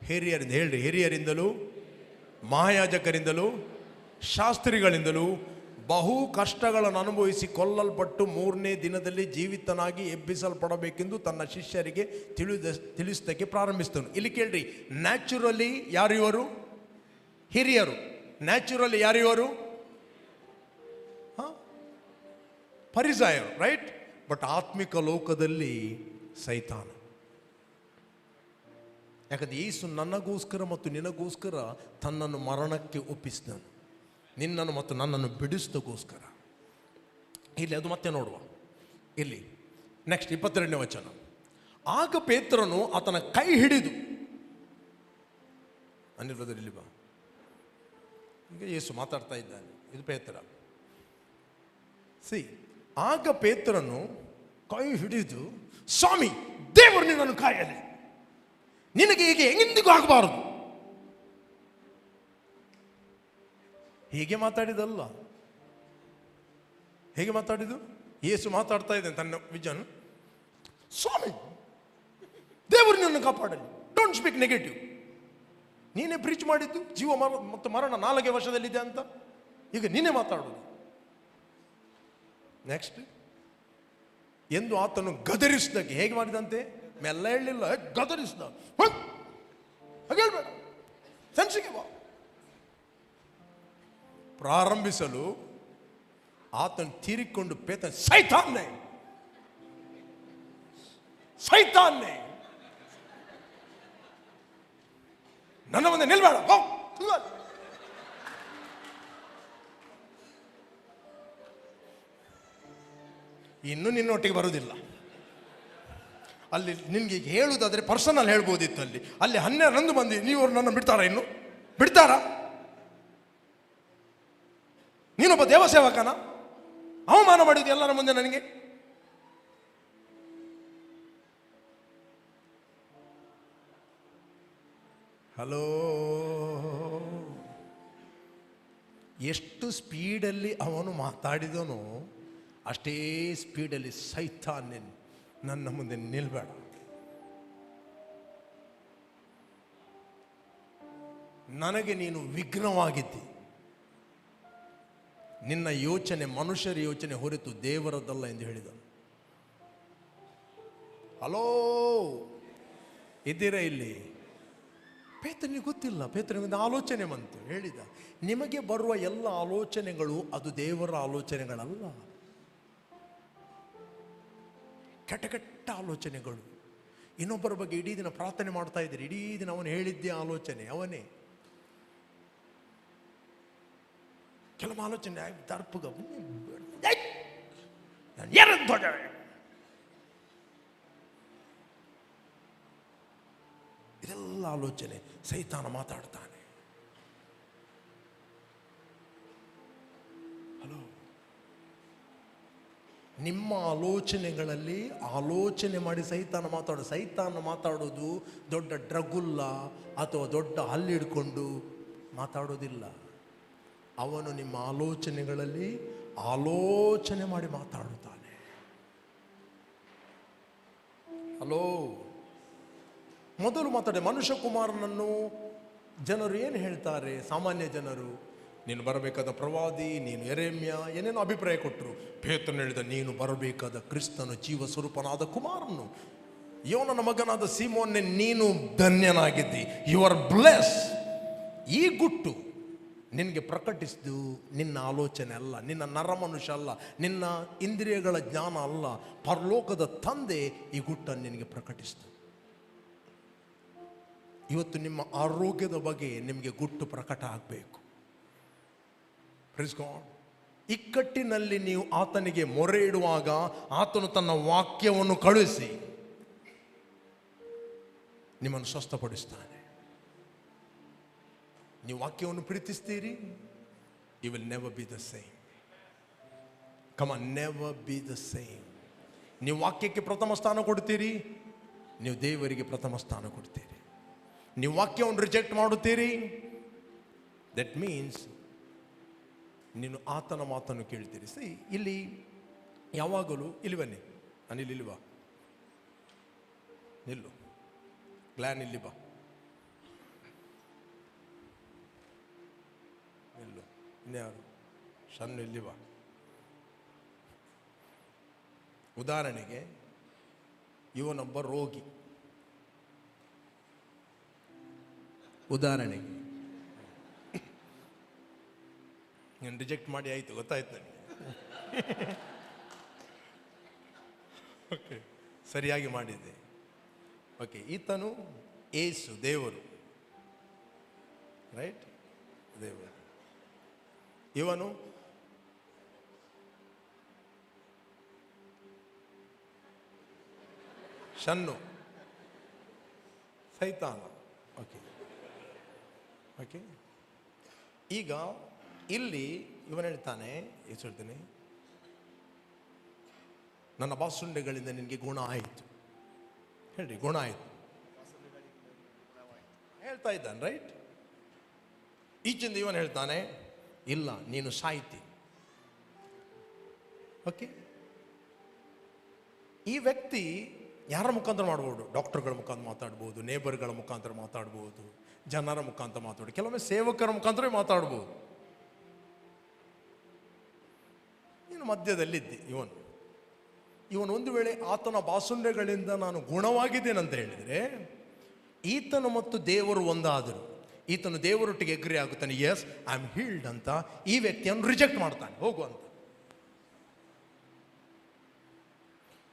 ಹಿರಿಯರಿಂದಲೂ ಮಹಾಯಾಜಕರಿಂದಲೂ ಶಾಸ್ತ್ರಿಗಳಿಂದಲೂ ಬಹು ಕಷ್ಟಗಳನ್ನು ಅನುಭವಿಸಿ ಕೊಲ್ಲಲ್ಪಟ್ಟು 3ನೇ ದಿನದಲ್ಲಿ ಜೀವಿತನಾಗಿ ಎಬ್ಬಿಸಲ್ಪಡಬೇಕೆಂದು ತನ್ನ ಶಿಷ್ಯರಿಗೆ ತಿಳಿಸೋದಕ್ಕೆ ಪ್ರಾರಂಭಿಸಿದನು. ಇಲ್ಲಿ ಕೇಳ್ರಿ, ನ್ಯಾಚುರಲಿ ಯಾರು ಇವರು? ಹಿರಿಯರು. ನ್ಯಾಚುರಲಿ ಯಾರು ಇವರು? ಫರಿಸಾಯರು. ರೈಟ್? ಬಟ್ ಆತ್ಮಿಕ ಲೋಕದಲ್ಲಿ ಸೈತಾನ. ಯಾಕಂದ್ರೆ ಯೇಸು ನನಗೋಸ್ಕರ ಮತ್ತು ನಿನಗೋಸ್ಕರ ತನ್ನನ್ನು ಮರಣಕ್ಕೆ ಒಪ್ಪಿಸಿದನು, ನಿನ್ನನ್ನು ಮತ್ತು ನನ್ನನ್ನು ಬಿಡಿಸೋದಕ್ಕೋಸ್ಕರ. ಇಲ್ಲಿ ಅದು ಮತ್ತೆ ನೋಡುವ. ಇಲ್ಲಿ ನೆಕ್ಸ್ಟ್ 22ನೇ ವಚನ. ಆಗ ಪೇತ್ರನು ಆತನ ಕೈ ಹಿಡಿದು, ಅನಿರ್ಬದ್ಧ ಇಲ್ಲಿ ಬಾ, ಈಗ ಯೇಸು ಮಾತಾಡ್ತಾ ಇದ್ದಾನೆ, ಇದು ಪೇತ್ರ. ಆಗ ಪೇತ್ರನು ಕೈ ಹಿಡಿದು, ಸ್ವಾಮಿ, ದೇವರು ನಿನ್ನನ್ನು ಕಾಯಲಿ, ನಿನಗೆ ಹೀಗೆ ಎಂದಿಗೂ ಆಗಬಾರದು. ಹೀಗೆ ಮಾತಾಡಿದಲ್ಲ. ಹೇಗೆ ಮಾತಾಡಿದು? ಯೇಸು ಮಾತಾಡ್ತಾ ಇದ್ದಾನೆ ತನ್ನ ವಿಜನ್. ಸ್ವಾಮಿ, ದೇವರು ನಿನ್ನನ್ನು ಕಾಪಾಡಲಿ, ಡೋಂಟ್ ಸ್ಪೀಕ್ ನೆಗೆಟಿವ್. ನೀನೇ ಪ್ರೀಚ್ ಮಾಡಿದ್ದು ಜೀವ ಮತ್ತು ಮರಣ 4 ವರ್ಷದಲ್ಲಿದೆ ಅಂತ, ಈಗ ನೀನೇ ಮಾತಾಡೋದು. ನೆಕ್ಸ್ಟ್, ಎಂದು ಆತನು ಗದರಿಸಿದಕ್ಕೆ ಹೇಗೆ ಮಾಡಿದಂತೆ? ಮೆಲ್ಲ ಹೇಳಲಿಲ್ಲ, ಗದರಿಸಿದ. ಹೇಳ್ಬೇಡ, ಸೆನ್ಸಿಗೆ ಬಾ. ಪ್ರಾರಂಭಿಸಲು ಆತನು ತೀರಿಕೊಂಡು ಪೇತ್ರ, ಸೈತಾನ್ನೇ ನನ್ನ ಮುಂದೆ ನಿಲ್ಬೇಡ, ಹೋಗ್. ಇನ್ನು ನಿನ್ನೊಟ್ಟಿಗೆ ಬರುವುದಿಲ್ಲ. ಅಲ್ಲಿ ನಿನ್ಗೆ ಹೇಳುವುದಾದ್ರೆ ಪರ್ಸನಲ್ ಹೇಳ್ಬೋದಿತ್ತು. ಅಲ್ಲಿ 12 ಮಂದಿ, ನೀವು ನನ್ನ ಬಿಡ್ತಾರಾ? ಇನ್ನು ಬಿಡ್ತಾರಾ? ನೀನೊಬ್ಬ ದೇವಸೇವಕನ, ಅವಮಾನ ಮಾಡಿದ್ದು ಎಲ್ಲರ ಮುಂದೆ ನನಗೆ. ಹಲೋ, ಎಷ್ಟು ಸ್ಪೀಡಲ್ಲಿ ಅವನು ಮಾತಾಡಿದನೋ ಅಷ್ಟೇ ಸ್ಪೀಡಲ್ಲಿ ಸೈತಾನ್ ನನ್ನ ಮುಂದೆ ನಿಲ್ಬೇಡ, ನನಗೆ ನೀನು ವಿಘ್ನವಾಗಿದ್ದಿ, ನಿನ್ನ ಯೋಚನೆ ಮನುಷ್ಯರ ಯೋಚನೆ ಹೊರತು ದೇವರದ್ದಲ್ಲ ಎಂದು ಹೇಳಿದನು. ಹಲೋ, ಇದ್ದೀರಾ ಇಲ್ಲಿ? ಪೇತ್ರನಿಗೆ ಗೊತ್ತಿಲ್ಲ, ಪೇತ್ರನಿಗೆ ಆಲೋಚನೆ ಬಂತು. ಹೇಳಿದ, ನಿಮಗೆ ಬರುವ ಎಲ್ಲ ಆಲೋಚನೆಗಳು ಅದು ದೇವರ ಆಲೋಚನೆಗಳಲ್ಲ, ಕೆಟ್ಟ ಕೆಟ್ಟ ಆಲೋಚನೆಗಳು. ಇನ್ನೊಬ್ಬರ ಬಗ್ಗೆ ಇಡೀ ದಿನ ಪ್ರಾರ್ಥನೆ ಮಾಡ್ತಾ ಇದ್ದೀರಿ, ಇಡೀ ದಿನ ಅವನು ಹೇಳಿದ್ದೇ ಆಲೋಚನೆ, ಅವನೇ. ಕೆಲವು ಆಲೋಚನೆ ದರ್ಪಗ ಇದೆಲ್ಲ ಆಲೋಚನೆ ಸೈತಾನ ಮಾತಾಡ್ತಾನೆ. ಹಲೋ, ನಿಮ್ಮ ಆಲೋಚನೆಗಳಲ್ಲಿ ಆಲೋಚನೆ ಮಾಡಿ ಸೈತಾನ ಮಾತಾಡೋದು ದೊಡ್ಡ ಡ್ರಗುಲ್ಲ ಅಥವಾ ದೊಡ್ಡ ಹಲ್ಲಿಡ್ಕೊಂಡು ಮಾತಾಡೋದಿಲ್ಲ. ಅವನು ನಿಮ್ಮ ಆಲೋಚನೆಗಳಲ್ಲಿ ಆಲೋಚನೆ ಮಾಡಿ ಮಾತಾಡುತ್ತಾನೆ. ಹಲೋ, ಮೊದಲು ಮಾತಾಡಿ. ಮನುಷ್ಯ ಕುಮಾರನನ್ನು ಜನರು ಏನು ಹೇಳ್ತಾರೆ? ಸಾಮಾನ್ಯ ಜನರು, ನೀನು ಬರಬೇಕಾದ ಪ್ರವಾದಿ, ನೀನು ಯೆರೆಮ್ಯ, ಏನೇನೋ ಅಭಿಪ್ರಾಯ ಕೊಟ್ಟರು. ಪೇತ್ರನು ಹೇಳಿದ, ನೀನು ಬರಬೇಕಾದ ಕ್ರಿಸ್ತನು, ಜೀವ ಸ್ವರೂಪನಾದ ಕುಮಾರನು, ಯೋನನ ಮಗನಾದ ಸೀಮೋನ್ನೇ, ನೀನು ಧನ್ಯನಾಗಿದ್ದಿ, ಯು ಆರ್ ಬ್ಲೆಸ್. ಈ ಗುಟ್ಟು ನಿನಗೆ ಪ್ರಕಟಿಸಿದ್ದು ನಿನ್ನ ಆಲೋಚನೆ ಅಲ್ಲ, ನಿನ್ನ ನರಮನುಷ್ಯ ಅಲ್ಲ, ನಿನ್ನ ಇಂದ್ರಿಯಗಳ ಜ್ಞಾನ ಅಲ್ಲ, ಪರಲೋಕದ ತಂದೆ ಈ ಗುಟ್ಟನ್ನು ನಿನಗೆ ಪ್ರಕಟಿಸಿತು. ಇವತ್ತು ನಿಮ್ಮ ಆರೋಗ್ಯದ ಬಗ್ಗೆ ನಿಮಗೆ ಗುಟ್ಟು ಪ್ರಕಟ ಆಗಬೇಕು. ಪ್ರೀಸ್ ಗಾಡ್. ಇಕ್ಕಟ್ಟಿನಲ್ಲಿ ನೀವು ಆತನಿಗೆ ಮೊರೆ ಇಡುವಾಗ ಆತನು ತನ್ನ ವಾಕ್ಯವನ್ನು ಕಳುಹಿಸಿ ನಿಮ್ಮನ್ನು ಸ್ವಸ್ಥಪಡಿಸ್ತಾನೆ. ನೀವು ವಾಕ್ಯವನ್ನು ಪ್ರೀತಿಸ್ತೀರಿ, you will never be the same. Come on, never be the same. ನೀವು ವಾಕ್ಯಕ್ಕೆ ಪ್ರಥಮ ಸ್ಥಾನ ಕೊಡ್ತೀರಿ, ನೀವು ದೇವರಿಗೆ ಪ್ರಥಮ ಸ್ಥಾನ ಕೊಡ್ತೀರಿ. ನೀವು ವಾಕ್ಯವನ್ನು ರಿಜೆಕ್ಟ್ ಮಾಡುತ್ತೀರಿ, ದಟ್ ಮೀನ್ಸ್ ನೀನು ಆತನ ಮಾತನ್ನು ಕೇಳ್ತೀರಿ. ಸರಿ, ಇಲ್ಲಿ ಯಾವಾಗಲೂ ಇಲ್ಲಿ ಬನ್ನಿ, ಅನಿಲ್ ಇಲ್ಲಿ ಬಾ, ನಿಲ್ಲು, ಗ್ಲಾನ್ ಇಲ್ಲಿ ಬಾ, ನಿಲ್ಲು, ಇನ್ಯಾರು, ಸಣ್ಣ ಇಲ್ಲಿ ಬಾ. ಉದಾಹರಣೆಗೆ, ಇವನೊಬ್ಬ ರೋಗಿ. ಉದಾಹರಣೆಗೆ ನೀನು ರಿಜೆಕ್ಟ್ ಮಾಡಿ ಆಯಿತು, ಗೊತ್ತಾಯ್ತು ನನಗೆ. ಓಕೆ, ಸರಿಯಾಗಿ ಮಾಡಿದ್ದೆ. ಓಕೆ, ಈತನು ಏಸು, ದೇವರು, ರೈಟ್, ದೇವರು. ಇವನು ಶನ್ನು, ಸೈತಾನ. ಓಕೆ ಓಕೆ, ಈಗ ಇಲ್ಲಿ ಇವನು ಹೇಳ್ತಾನೆ, ಹೇಳ್ತೀನಿ, ನನ್ನ ಬಾಸುಂಡೆಗಳಿಂದ ನಿನಗೆ ಗುಣ ಆಯಿತು. ಹೇಳ್ರಿ, ಗುಣ ಆಯಿತು ಹೇಳ್ತಾ ಇದ್ದಾನೆ, ರೈಟ್. ಈಚಿಂದ ಇವನು ಹೇಳ್ತಾನೆ, ಇಲ್ಲ, ನೀನು ಸಾಯ್ತಿ. ಓಕೆ, ಈ ವ್ಯಕ್ತಿ ಯಾರ ಮುಖಾಂತರ ಮಾಡ್ಬೋದು? ಡಾಕ್ಟರ್ಗಳ ಮುಖಾಂತರ ಮಾತಾಡ್ಬೋದು, ನೇಬರ್ಗಳ ಮುಖಾಂತರ ಮಾತಾಡ್ಬೋದು, ಜನರ ಮುಖಾಂತರ ಮಾತಾಡ್ಬೋದು, ಕೆಲವೊಮ್ಮೆ ಸೇವಕರ ಮುಖಾಂತರ ಮಾತಾಡ್ಬೋದು. ನೀನು ಮಧ್ಯದಲ್ಲಿದ್ದೆ. ಇವನು ಒಂದು ವೇಳೆ ಆತನ ಬಾಸುಂಡೆಗಳಿಂದ ನಾನು ಗುಣವಾಗಿದ್ದೇನಂತ ಹೇಳಿದರೆ, ಈತನು ಮತ್ತು ದೇವರು ಒಂದಾದರು, ಈತನು ದೇವರೊಟ್ಟಿಗೆ ಎಗ್ರಿ ಆಗುತ್ತಾನೆ, ಎಸ್ ಐ ಆಮ್ ಹೀಲ್ಡ್ ಅಂತ. ಈ ವ್ಯಕ್ತಿಯನ್ನು ರಿಜೆಕ್ಟ್ ಮಾಡ್ತಾನೆ, ಹೋಗುವಂತ.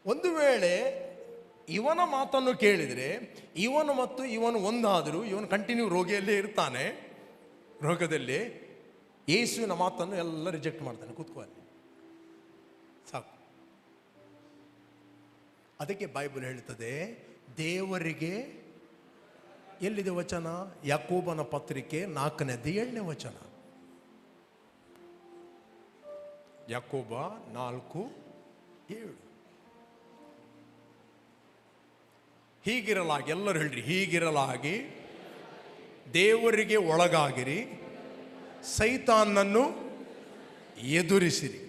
ಒಂದು ವೇಳೆ ಇವನ ಮಾತನ್ನು ಕೇಳಿದರೆ ಇವನು ಮತ್ತು ಇವನು ಒಂದಾದರೂ ಇವನು ಕಂಟಿನ್ಯೂ ರೋಗಿಯಲ್ಲೇ ಇರ್ತಾನೆ, ರೋಗದಲ್ಲಿ. ಯೇಸುವಿನ ಮಾತನ್ನು ಎಲ್ಲ ರಿಜೆಕ್ಟ್ ಮಾಡ್ತಾನೆ. ಕೂತ್ಕೊಳ್ಳಿ, ಸಾಕು. ಅದಕ್ಕೆ ಬೈಬಲ್ ಹೇಳ್ತದೆ, ದೇವರಿಗೆ ಎಲ್ಲಿದೆ ವಚನ? ಯಾಕೋಬನ ಪತ್ರಿಕೆ 4:7 ವಚನ. ಯಾಕೋಬ 4:7. ಹೀಗಿರಲಾಗಿ, ಎಲ್ಲರೂ ಹೇಳ್ರಿ, ಹೀಗಿರಲಾಗಿ ದೇವರಿಗೆ ಒಳಗಾಗಿರಿ, ಸೈತಾನನ್ನು ಎದುರಿಸಿರಿ,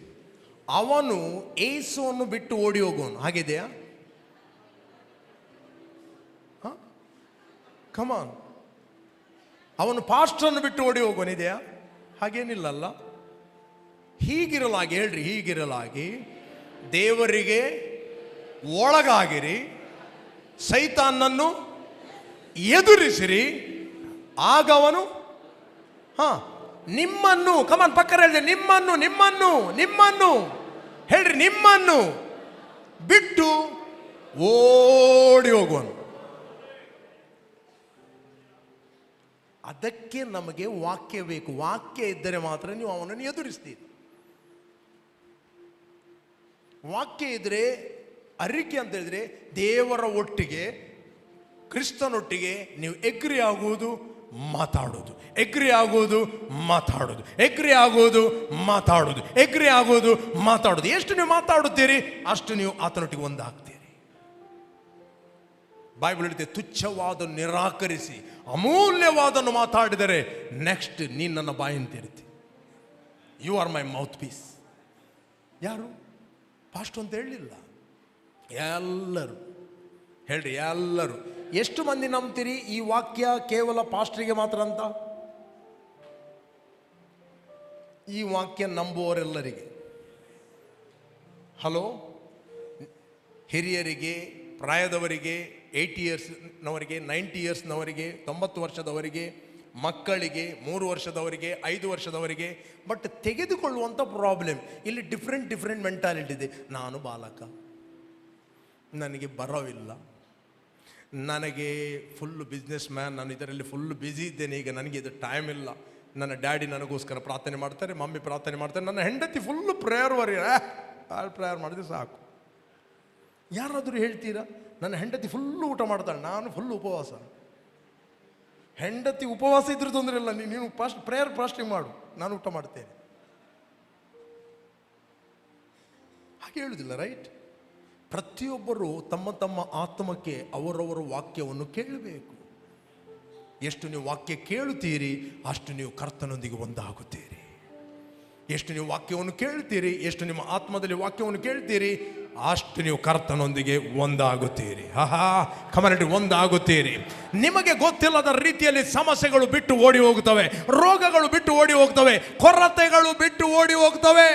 ಅವನು ಏಸುವನ್ನು ಬಿಟ್ಟು ಓಡಿ ಹೋಗೋನು. ಹಾಗಿದೆಯಾ? ಕಮಾನ್. ಅವನು ಪಾಸ್ಟರ್ನ್ನು ಬಿಟ್ಟು ಓಡಿ ಹೋಗೋನಿದೆಯಾ? ಹಾಗೇನಿಲ್ಲಲ್ಲ. ಹೀಗಿರಲಾಗಿ, ಹೇಳ್ರಿ, ಹೀಗಿರಲಾಗಿ ದೇವರಿಗೆ ಒಳಗಾಗಿರಿ, ಸೈತಾನನ್ನು ಎದುರಿಸಿರಿ, ಆಗ ಅವನು ನಿಮ್ಮನ್ನು, ಕಮಾನ್, ಪಕ್ಕ ಹೇಳಿದೆ, ನಿಮ್ಮನ್ನು ನಿಮ್ಮನ್ನು ನಿಮ್ಮನ್ನು ಹೇಳ್ರಿ, ನಿಮ್ಮನ್ನು ಬಿಟ್ಟು ಓಡಿ ಹೋಗುವನು. ಅದಕ್ಕೆ ನಮಗೆ ವಾಕ್ಯ ಬೇಕು. ವಾಕ್ಯ ಇದ್ದರೆ ಮಾತ್ರ ನೀವು ಅವನನ್ನು ಎದುರಿಸ್ತೀರಿ. ವಾಕ್ಯ ಇದ್ರೆ, ಅರಿಕೆ ಅಂತ ಹೇಳಿದ್ರೆ ದೇವರ ಒಟ್ಟಿಗೆ, ಕ್ರಿಸ್ತನೊಟ್ಟಿಗೆ ನೀವು ಎಗ್ರಿ ಆಗುವುದು, ಮಾತಾಡೋದು, ಎಗ್ರಿ ಆಗೋದು, ಮಾತಾಡೋದು, ಎಗ್ರಿ ಆಗೋದು, ಮಾತಾಡೋದು, ಎಗ್ರಿ ಆಗೋದು, ಮಾತಾಡೋದು. ಎಷ್ಟು ನೀವು ಮಾತಾಡುತ್ತೀರಿ ಅಷ್ಟು ನೀವು ಆತನೊಟ್ಟಿಗೆ ಒಂದಾಗ್ತೀರಿ. ಬೈಬಲ್ ಹೇಳುತ್ತೆ, ತುಚ್ಛವಾದ ನಿರಾಕರಿಸಿ ಅಮೂಲ್ಯವಾದನ್ನು ಮಾತಾಡಿದರೆ ನೆಕ್ಸ್ಟ್ ನೀನು ನನ್ನ ಬಾಯಿಂದ ತೆರಿತಿ. You are my mouthpiece. ಯಾರು? ಪಾಸ್ಟ್ ಅಂತ ಹೇಳಲಿಲ್ಲ, ಎಲ್ಲರೂ ಹೇಳ್ರಿ, ಎಲ್ಲರೂ. ಎಷ್ಟು ಮಂದಿ ನಂಬ್ತೀರಿ ಈ ವಾಕ್ಯ ಕೇವಲ ಪಾಸ್ಟ್ರಿಗೆ ಮಾತ್ರ ಅಂತ? ಈ ವಾಕ್ಯ ನಂಬುವವರೆಲ್ಲರಿಗೆ. ಹಲೋ, ಹಿರಿಯರಿಗೆ, ಪ್ರಾಯದವರಿಗೆ, 80 ಇಯರ್ಸ್ನವರಿಗೆ, 90 ಇಯರ್ಸ್ನವರಿಗೆ, 90 ವರ್ಷದವರಿಗೆ, ಮಕ್ಕಳಿಗೆ, 3 ವರ್ಷದವರಿಗೆ, 5 ವರ್ಷದವರಿಗೆ. ಬಟ್ ತೆಗೆದುಕೊಳ್ಳುವಂಥ ಪ್ರಾಬ್ಲಮ್ ಇಲ್ಲಿ ಡಿಫ್ರೆಂಟ್ ಮೆಂಟಾಲಿಟಿ ಇದೆ. ನಾನು ಬಾಲಕ, ನನಗೆ ಬರೋವಿಲ್ಲ, ನನಗೆ ಫುಲ್ಲು ಬಿಸ್ನೆಸ್ ಮ್ಯಾನ್, ನಾನು ಇದರಲ್ಲಿ ಫುಲ್ಲು ಬ್ಯುಸಿ ಇದ್ದೇನೆ, ಈಗ ನನಗೆ ಇದು ಟೈಮ್ ಇಲ್ಲ. ನನ್ನ ಡ್ಯಾಡಿ ನನಗೋಸ್ಕರ ಪ್ರಾರ್ಥನೆ ಮಾಡ್ತಾರೆ, ಮಮ್ಮಿ ಪ್ರಾರ್ಥನೆ ಮಾಡ್ತಾರೆ, ನನ್ನ ಹೆಂಡತಿ ಫುಲ್ಲು ಪ್ರೇಯರ್ ಪ್ರೇಯರ್ ಮಾಡಿದ್ರೆ ಸಾಕು. ಯಾರಾದರೂ ಹೇಳ್ತೀರಾ ನನ್ನ ಹೆಂಡತಿ ಫುಲ್ಲು ಊಟ ಮಾಡ್ತಾಳೆ, ನಾನು ಫುಲ್ಲು ಉಪವಾಸ? ಹೆಂಡತಿ ಉಪವಾಸ ಇದ್ರೂ ತೊಂದರೆ ಇಲ್ಲ, ನೀನು ಪ್ರೇಯರ್ ಫಾಸ್ಟಿಂಗ್ ಮಾಡು, ನಾನು ಊಟ ಮಾಡ್ತೇನೆ. ಹಾಗೆ ಹೇಳುವುದಿಲ್ಲ, ರೈಟ್? ಪ್ರತಿಯೊಬ್ಬರು ತಮ್ಮ ತಮ್ಮ ಆತ್ಮಕ್ಕೆ ಅವರವರ ವಾಕ್ಯವನ್ನು ಕೇಳಬೇಕು. ಎಷ್ಟು ನೀವು ವಾಕ್ಯ ಕೇಳುತ್ತೀರಿ ಅಷ್ಟು ನೀವು ಕರ್ತನೊಂದಿಗೆ ಒಂದಾಗುತ್ತೀರಿ. ಎಷ್ಟು ನೀವು ವಾಕ್ಯವನ್ನು ಕೇಳ್ತೀರಿ, ಎಷ್ಟು ನಿಮ್ಮ ಆತ್ಮದಲ್ಲಿ ವಾಕ್ಯವನ್ನು ಕೇಳ್ತೀರಿ, ಅಷ್ಟು ನೀವು ಕರ್ತನೊಂದಿಗೆ ಒಂದಾಗುತ್ತೀರಿ. ಕಮನಟಿ, ಒಂದಾಗುತ್ತೀರಿ. ನಿಮಗೆ ಗೊತ್ತಿಲ್ಲದ ರೀತಿಯಲ್ಲಿ ಸಮಸ್ಯೆಗಳು ಬಿಟ್ಟು ಓಡಿ ಹೋಗುತ್ತವೆ, ರೋಗಗಳು ಬಿಟ್ಟು ಓಡಿ ಹೋಗ್ತವೆ, ಕೊರತೆಗಳು ಬಿಟ್ಟು ಓಡಿ ಹೋಗ್ತವೆ.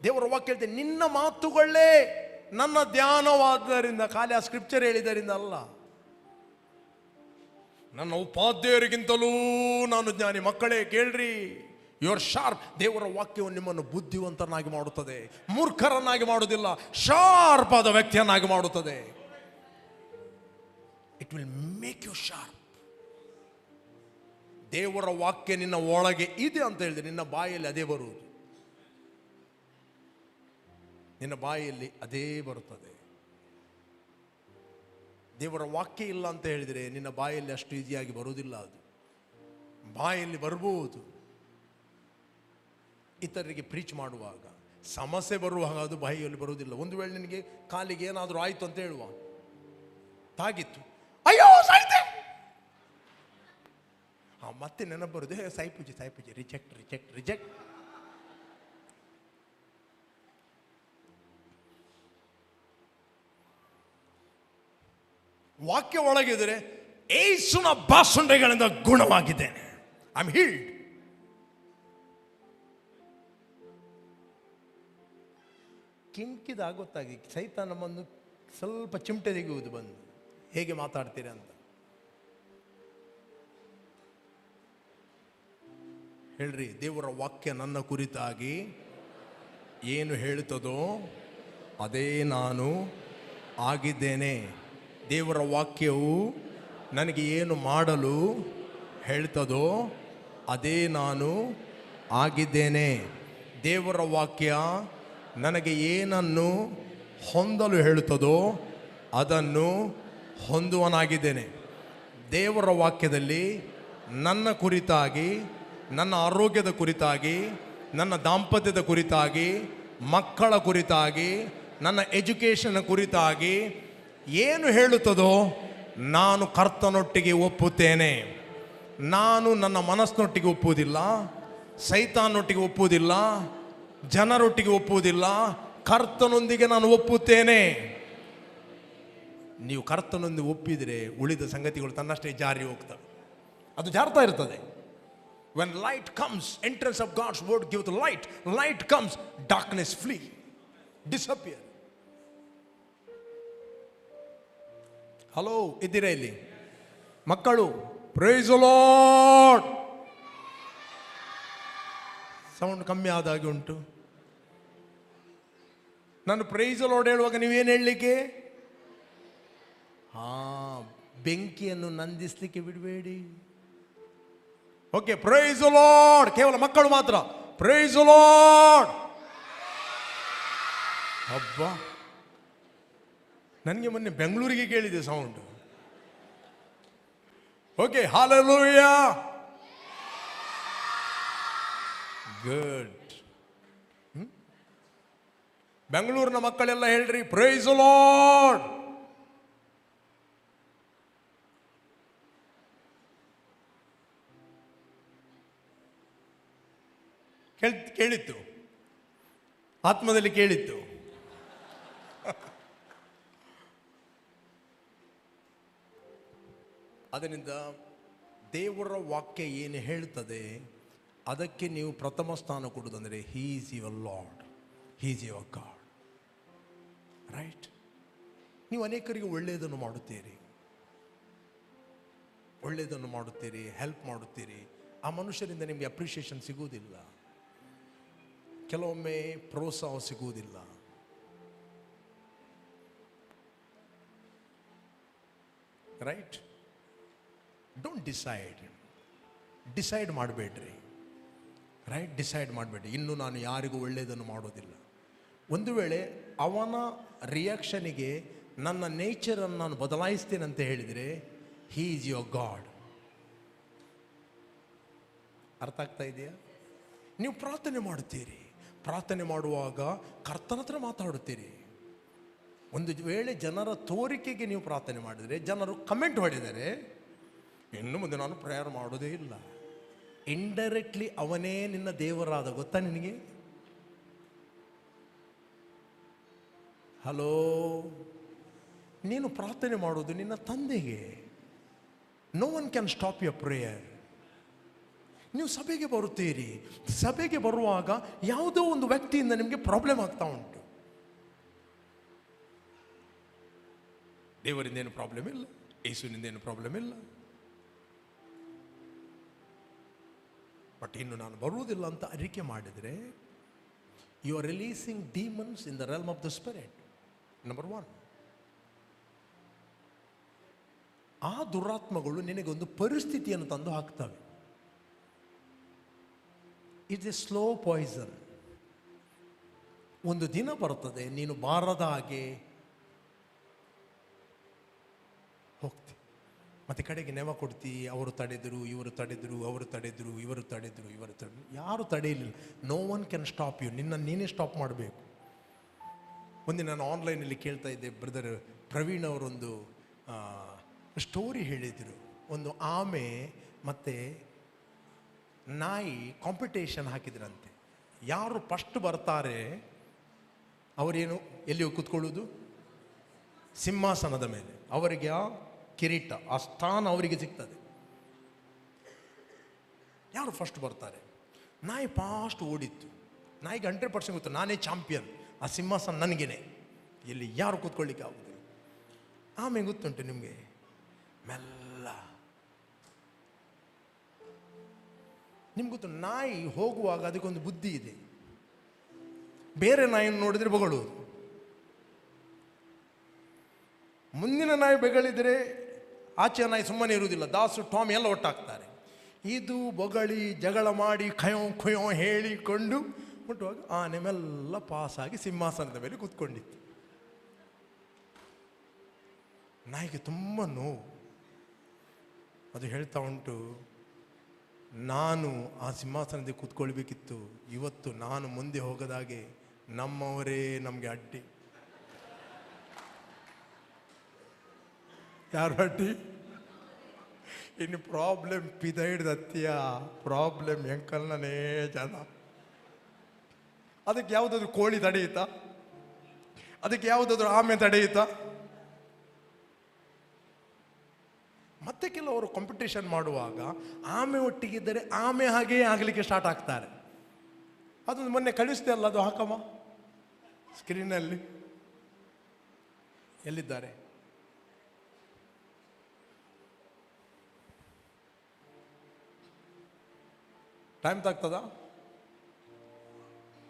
ದೇವರ ವಾಕ್ಯ ಹೇಳ್ತೇನೆ, ನಿನ್ನ ಮಾತುಗಳೇ ನನ್ನ ಧ್ಯಾನವಾದ್ದರಿಂದ, ಖಾಲಿ ಆ ಸ್ಕ್ರಿಪ್ಚರ್ ಹೇಳಿದ್ದರಿಂದ ಅಲ್ಲ. ನನ್ನ ಉಪಾಧ್ಯಾಯರಿಗಿಂತಲೂ ನಾನು ಜ್ಞಾನಿ. ಮಕ್ಕಳೇ ಕೇಳ್ರಿ, ಯು ಆರ್ ಶಾರ್ಪ್. ದೇವರ ವಾಕ್ಯವು ನಿಮ್ಮನ್ನು ಬುದ್ಧಿವಂತನಾಗಿ ಮಾಡುತ್ತದೆ, ಮೂರ್ಖರನ್ನಾಗಿ ಮಾಡುವುದಿಲ್ಲ, ಶಾರ್ಪ್ ಆದ ವ್ಯಕ್ತಿಯನ್ನಾಗಿ ಮಾಡುತ್ತದೆ. It will make you sharp. ದೇವರ ವಾಕ್ಯ ನಿನ್ನ ಒಳಗೆ ಇದೆ ಅಂತ ಹೇಳಿದ್ರೆ ನಿನ್ನ ಬಾಯಲ್ಲಿ ಅದೇ ಬರುವುದು, ನಿನ್ನ ಬಾಯಲ್ಲಿ ಅದೇ ಬರುತ್ತದೆ. ದೇವರ ವಾಕ್ಯ ಇಲ್ಲ ಅಂತ ಹೇಳಿದರೆ ನಿನ್ನ ಬಾಯಲ್ಲಿ ಅಷ್ಟು ಈಸಿಯಾಗಿ ಬರುವುದಿಲ್ಲ. ಅದು ಬಾಯಲ್ಲಿ ಬರ್ಬೋದು, ಇತರರಿಗೆ ಪ್ರೀಚ್ ಮಾಡುವಾಗ, ಸಮಸ್ಯೆ ಬರುವಾಗ ಅದು ಬಾಯಿಯಲ್ಲಿ ಬರುವುದಿಲ್ಲ. ಒಂದು ವೇಳೆ ನಿನಗೆ ಕಾಲಿಗೆ ಏನಾದರೂ ಆಯಿತು ಅಂತ ಹೇಳುವ, ತಾಗಿತ್ತು, ಅಯ್ಯೋ ಸಾಯ್ತೆ, ಮತ್ತೆ ನೆನಪು ಬರುದು, ಸಾಯಿಪೂಜಿ ರಿಜೆಕ್ಟ್ ರಿಜೆಕ್ಟ್ ರಿಜೆಕ್ಟ್. ವಾಕ್ಯ ಒಳಗಿದ್ರೆ ಏಸುನ ಬಾಸುಂಡೆಗಳಿಂದ ಗುಣವಾಗಿದ್ದೇನೆ, ಐ ಆಮ್ ಹೀಲ್ಡ್. ಕಿಂಕಿದಾಗ ಗೊತ್ತಾಗಿ ಸೈತಾನ ಬಂದು ಸ್ವಲ್ಪ ಚಿಮಟೆ ತೆಗೆಯುವುದು, ಬಂದು ಹೇಗೆ ಮಾತಾಡ್ತೀರ ಅಂತ ಹೇಳ್ರಿ. ದೇವರ ವಾಕ್ಯ ನನ್ನ ಕುರಿತಾಗಿ ಏನು ಹೇಳುತ್ತದೋ ಅದೇ ನಾನು ಆಗಿದ್ದೇನೆ. ದೇವರ ವಾಕ್ಯವು ನನಗೆ ಏನು ಮಾಡಲು ಹೇಳ್ತದೋ ಅದೇ ನಾನು ಆಗಿದ್ದೇನೆ. ದೇವರ ವಾಕ್ಯ ನನಗೆ ಏನನ್ನು ಹೊಂದಲು ಹೇಳುತ್ತದೋ ಅದನ್ನು ಹೊಂದುವನಾಗಿದ್ದೇನೆ. ದೇವರ ವಾಕ್ಯದಲ್ಲಿ ನನ್ನ ಕುರಿತಾಗಿ, ನನ್ನ ಆರೋಗ್ಯದ ಕುರಿತಾಗಿ, ನನ್ನ ದಾಂಪತ್ಯದ ಕುರಿತಾಗಿ, ಮಕ್ಕಳ ಕುರಿತಾಗಿ, ನನ್ನ ಎಜುಕೇಷನ್ ಕುರಿತಾಗಿ ಏನು ಹೇಳುತ್ತದೋ ನಾನು ಕರ್ತನೊಟ್ಟಿಗೆ ಒಪ್ಪುತ್ತೇನೆ. ನಾನು ನನ್ನ ಮನಸ್ಸಿನೊಟ್ಟಿಗೆ ಒಪ್ಪುವುದಿಲ್ಲ, ಸೈತಾನೊಟ್ಟಿಗೆ ಒಪ್ಪುವುದಿಲ್ಲ, ಜನರೊಟ್ಟಿಗೆ ಒಪ್ಪುವುದಿಲ್ಲ, ಕರ್ತನೊಂದಿಗೆ ನಾನು ಒಪ್ಪುತ್ತೇನೆ. ನೀವು ಕರ್ತನೊಂದಿಗೆ ಒಪ್ಪಿದರೆ ಉಳಿದ ಸಂಗತಿಗಳು ತನ್ನಷ್ಟೇ ಜಾರಿ ಹೋಗ್ತವೆ. ಅದು ಜಾರ್ತಾ ಇರ್ತದೆ. When light comes, entrance of God's word gives light. Light comes, darkness flee, disappear. Hello, ಇದ್ದೀರಾ ಇಲ್ಲಿ ಮಕ್ಕಳು? Price the lord. ಸೌಂಡ್ ಕಮ್ಮಿ ಆದಾಗೆ ಉಂಟು. ನಾನು ಪ್ರೈಸ್ ದಿ ಲಾರ್ಡ್ ಹೇಳುವಾಗ ನೀವೇನು ಹೇಳಲಿಕ್ಕೆ? ಬೆಂಕಿಯನ್ನು ನಂದಿಸ್ಲಿಕ್ಕೆ ಬಿಡಬೇಡಿ. Okay, praise the Lord. ಕೇವಲ ಮಕ್ಕಳು ಮಾತ್ರ ಪ್ರೈಸ್ ದಿ ಲಾರ್ಡ್. ಅಬ್ಬಾ, ನನಗೆ ಮೊನ್ನೆ ಬೆಂಗಳೂರಿಗೆ ಕೇಳಿದೆ ಸೌಂಡ್. Okay, hallelujah, good. ಬೆಂಗಳೂರಿನ ಮಕ್ಕಳೆಲ್ಲ ಹೇಳ್ರಿ ಪ್ರೈಸ್ ದಿ ಲಾರ್ಡ್. ಕೇಳಿತ್ತು, ಆತ್ಮದಲ್ಲಿ ಕೇಳಿತ್ತು. ಅದರಿಂದ ದೇವರ ವಾಕ್ಯ ಏನು ಹೇಳ್ತದೆ ಅದಕ್ಕೆ ನೀವು ಪ್ರಥಮ ಸ್ಥಾನ ಕೊಡುವುದಂದರೆ he is your Lord, he is your God. Right? ನೀವು ಅನೇಕರಿಗೆ ಒಳ್ಳೆಯದನ್ನು ಮಾಡುತ್ತೀರಿ, ಒಳ್ಳೆಯದನ್ನು ಮಾಡುತ್ತೀರಿ, ಹೆಲ್ಪ್ ಮಾಡುತ್ತೀರಿ. ಆ ಮನುಷ್ಯರಿಂದ ನಿಮಗೆ ಅಪ್ರಿಷಿಯೇಷನ್ ಸಿಗುವುದಿಲ್ಲ, ಕೆಲವೊಮ್ಮೆ ಪ್ರೋತ್ಸಾಹ ಸಿಗುವುದಿಲ್ಲ. ರೈಟ್? ಡೋಂಟ್ ಡಿಸೈಡ್ ಮಾಡಬೇಡ್ರಿ. ರೈಟ್? ಡಿಸೈಡ್ ಮಾಡಬೇಡಿ, ಇನ್ನು ನಾನು ಯಾರಿಗೂ ಒಳ್ಳೆಯದನ್ನು ಮಾಡೋದಿಲ್ಲ. ಒಂದು ವೇಳೆ ಅವನ ರಿಯಾಕ್ಷನಿಗೆ ನನ್ನ ನೇಚರನ್ನು ನಾನು ಬದಲಾಯಿಸ್ತೇನೆ ಅಂತ ಹೇಳಿದರೆ ಹೀ ಈಸ್ ಯುವರ್ ಗಾಡ್. ಅರ್ಥ ಆಗ್ತಾ ಇದೆಯಾ? ನೀವು ಪ್ರಾರ್ಥನೆ ಮಾಡುತ್ತೀರಿ, ಪ್ರಾರ್ಥನೆ ಮಾಡುವಾಗ ಕರ್ತನ ಹತ್ರ ಮಾತಾಡುತ್ತೀರಿ. ಒಂದು ವೇಳೆ ಜನರ ತೋರಿಕೆಗೆ ನೀವು ಪ್ರಾರ್ಥನೆ ಮಾಡಿದರೆ, ಜನರು ಕಮೆಂಟ್ ಹೊಡೆದರೆ, ಇನ್ನು ಮುಂದೆ ನಾನು ಪ್ರೇಯರ್ ಮಾಡೋದೇ ಇಲ್ಲ. ಇಂಡೈರೆಕ್ಟ್ಲಿ ಅವನೇ ನಿನ್ನ ದೇವರಾದ, ಗೊತ್ತಾ ನಿನಗೆ? ಹಲೋ, ನೀನು ಪ್ರಾರ್ಥನೆ ಮಾಡೋದು ನಿನ್ನ ತಂದೆಗೆ. No one can stop your prayer. ನೀವು ಸಭೆಗೆ ಬರುತ್ತೀರಿ, ಸಭೆಗೆ ಬರುವಾಗ ಯಾವುದೋ ಒಂದು ವ್ಯಕ್ತಿಯಿಂದ ನಿಮಗೆ ಪ್ರಾಬ್ಲಮ್ ಆಗ್ತಾ ಉಂಟು. ದೇವರಿಂದ ಏನು ಪ್ರಾಬ್ಲಮ್ ಇಲ್ಲ, ಯೇಸುವಿನಿಂದ ಏನು ಪ್ರಾಬ್ಲಮ್ ಇಲ್ಲ, ಬಟ್ ಇನ್ನು ನಾನು ಬರುವುದಿಲ್ಲ ಅಂತ ಅರಿಕೆ ಮಾಡಿದರೆ you are releasing demons in the realm of the spirit. Number 1. ಆ ದುರಾತ್ಮಗಳು ನಿನಗೊಂದು ಪರಿಸ್ಥಿತಿಯನ್ನು ತಂದು ಹಾಕ್ತವೆ. It's a slow poison. ಒಂದು ದಿನ ಬರ್ತದೆ, ನೀನು ಬಾರದ ಹಾಗೆ ಹೋಗ್ತಿ, ಮತ್ತೆ ಕಡೆಗೆ ನೆವ ಕೊಡ್ತಿ. ಅವರು ತಡೆದರು, ಇವರು ತಡೆದರು, ಅವರು ತಡೆದರು, ಇವರು ತಡೆದರು, ಇವರು ತಡೆದರು, ಯಾರು ತಡೆಯಲಿಲ್ಲ. No one can stop you. ನೀನೇ ಸ್ಟಾಪ್ ಮಾಡಬೇಕು. ಒಂದೇ ನಾನು ಆನ್ಲೈನಲ್ಲಿ ಕೇಳ್ತಾ ಇದ್ದೆ, ಬ್ರದರ್ ಪ್ರವೀಣ್ ಅವರೊಂದು ಸ್ಟೋರಿ ಹೇಳಿದರು. ಒಂದು ಆಮೆ ಮತ್ತು ನಾಯಿ ಕಾಂಪಿಟೇಷನ್ ಹಾಕಿದ್ರಂತೆ. ಯಾರು ಫಸ್ಟ್ ಬರ್ತಾರೆ ಅವರೇನು ಎಲ್ಲಿ ಕೂತ್ಕೊಳ್ಳೋದು? ಸಿಂಹಾಸನದ ಮೇಲೆ. ಅವರಿಗೆ ಆ ಕಿರೀಟ, ಆ ಸ್ಥಾನ ಅವರಿಗೆ ಸಿಗ್ತದೆ. ಯಾರು ಫಸ್ಟ್ ಬರ್ತಾರೆ? ನಾಯಿ ಫಾಸ್ಟ್ ಓಡಿತ್ತು. ನಾಯಿಗೆ 100% ಗೊತ್ತು, ನಾನೇ ಚಾಂಪಿಯನ್, ಆ ಸಿಂಹಾಸನ ನನಗೇನೆ, ಇಲ್ಲಿ ಯಾರು ಕೂತ್ಕೊಳ್ಳಿಕ್ಕೆ ಆಗುದಿಲ್ಲ. ಆಮೇಲೆ ಗೊತ್ತುಂಟು ನಿಮಗೆ, ಮೆಲ್ಲ ನಿಮ್ಗೆ ಗೊತ್ತು, ನಾಯಿ ಹೋಗುವಾಗ ಅದಕ್ಕೊಂದು ಬುದ್ಧಿ ಇದೆ. ಬೇರೆ ನಾಯಿಯನ್ನು ನೋಡಿದರೆ ಬೊಗಳುವುದು. ಮುಂದಿನ ನಾಯಿ ಬೆಗಳಿದರೆ ಆಚೆ ನಾಯಿ ಸುಮ್ಮನೆ ಇರುವುದಿಲ್ಲ. ದಾಸು ಟಾಮ್ ಎಲ್ಲ ಒಟ್ಟಾಗ್ತಾರೆ. ಇದು ಬೊಗಳಿ ಜಗಳ ಮಾಡಿ ಖಯೋ ಖುಯೋ ಹೇಳಿಕೊಂಡು ಮುಟ್ಟುವಾಗ ಆನೆ ಮೆಲ್ಲ ಪಾಸಾಗಿ ಸಿಂಹಾಸನದ ಮೇಲೆ ಕೂತ್ಕೊಂಡಿತ್ತು. ನಾಯಿಗೆ ತುಂಬ ನೋವು. ಅದು ಹೇಳ್ತಾ ಉಂಟು, ನಾನು ಆ ಸಿಂಹಾಸನದಲ್ಲಿ ಕೂತ್ಕೊಳ್ಬೇಕಿತ್ತು, ಇವತ್ತು ನಾನು ಮುಂದೆ ಹೋಗದಾಗೆ ನಮ್ಮವರೇ ನಮಗೆ ಅಡ್ಡಿ. ಯಾರು ಅಡ್ಡಿ? ಇನ್ನು ಪ್ರಾಬ್ಲಮ್ ಪಿದ ಹಿಡ್ದು ಹತ್ತಿಯ ಪ್ರಾಬ್ಲಮ್ ಎಂಕಲ್ನೇ ಜನ. ಅದಕ್ಕೆ ಯಾವುದಾದ್ರು ಕೋಳಿ ತಡೆಯುತ್ತಾ? ಅದಕ್ಕೆ ಯಾವುದಾದ್ರು ಆಮೆ ತಡೆಯುತ್ತಾ? ಮತ್ತೆ ಕೆಲವರು ಕಾಂಪಿಟೇಷನ್ ಮಾಡುವಾಗ ಆಮೆ ಒಟ್ಟಿಗಿದ್ದರೆ ಆಮೆ ಹಾಗೆಯೇ ಆಗಲಿಕ್ಕೆ ಸ್ಟಾರ್ಟ್ ಆಗ್ತಾರೆ. ಅದೊಂದು ಮೊನ್ನೆ ಕಳಿಸ್ದೆ ಅಲ್ಲ, ಅದು ಹಾಕಮ್ಮ ಸ್ಕ್ರೀನಲ್ಲಿ. ಎಲ್ಲಿದ್ದಾರೆ? ಟೈಮ್ ತಾಗ್ತದ?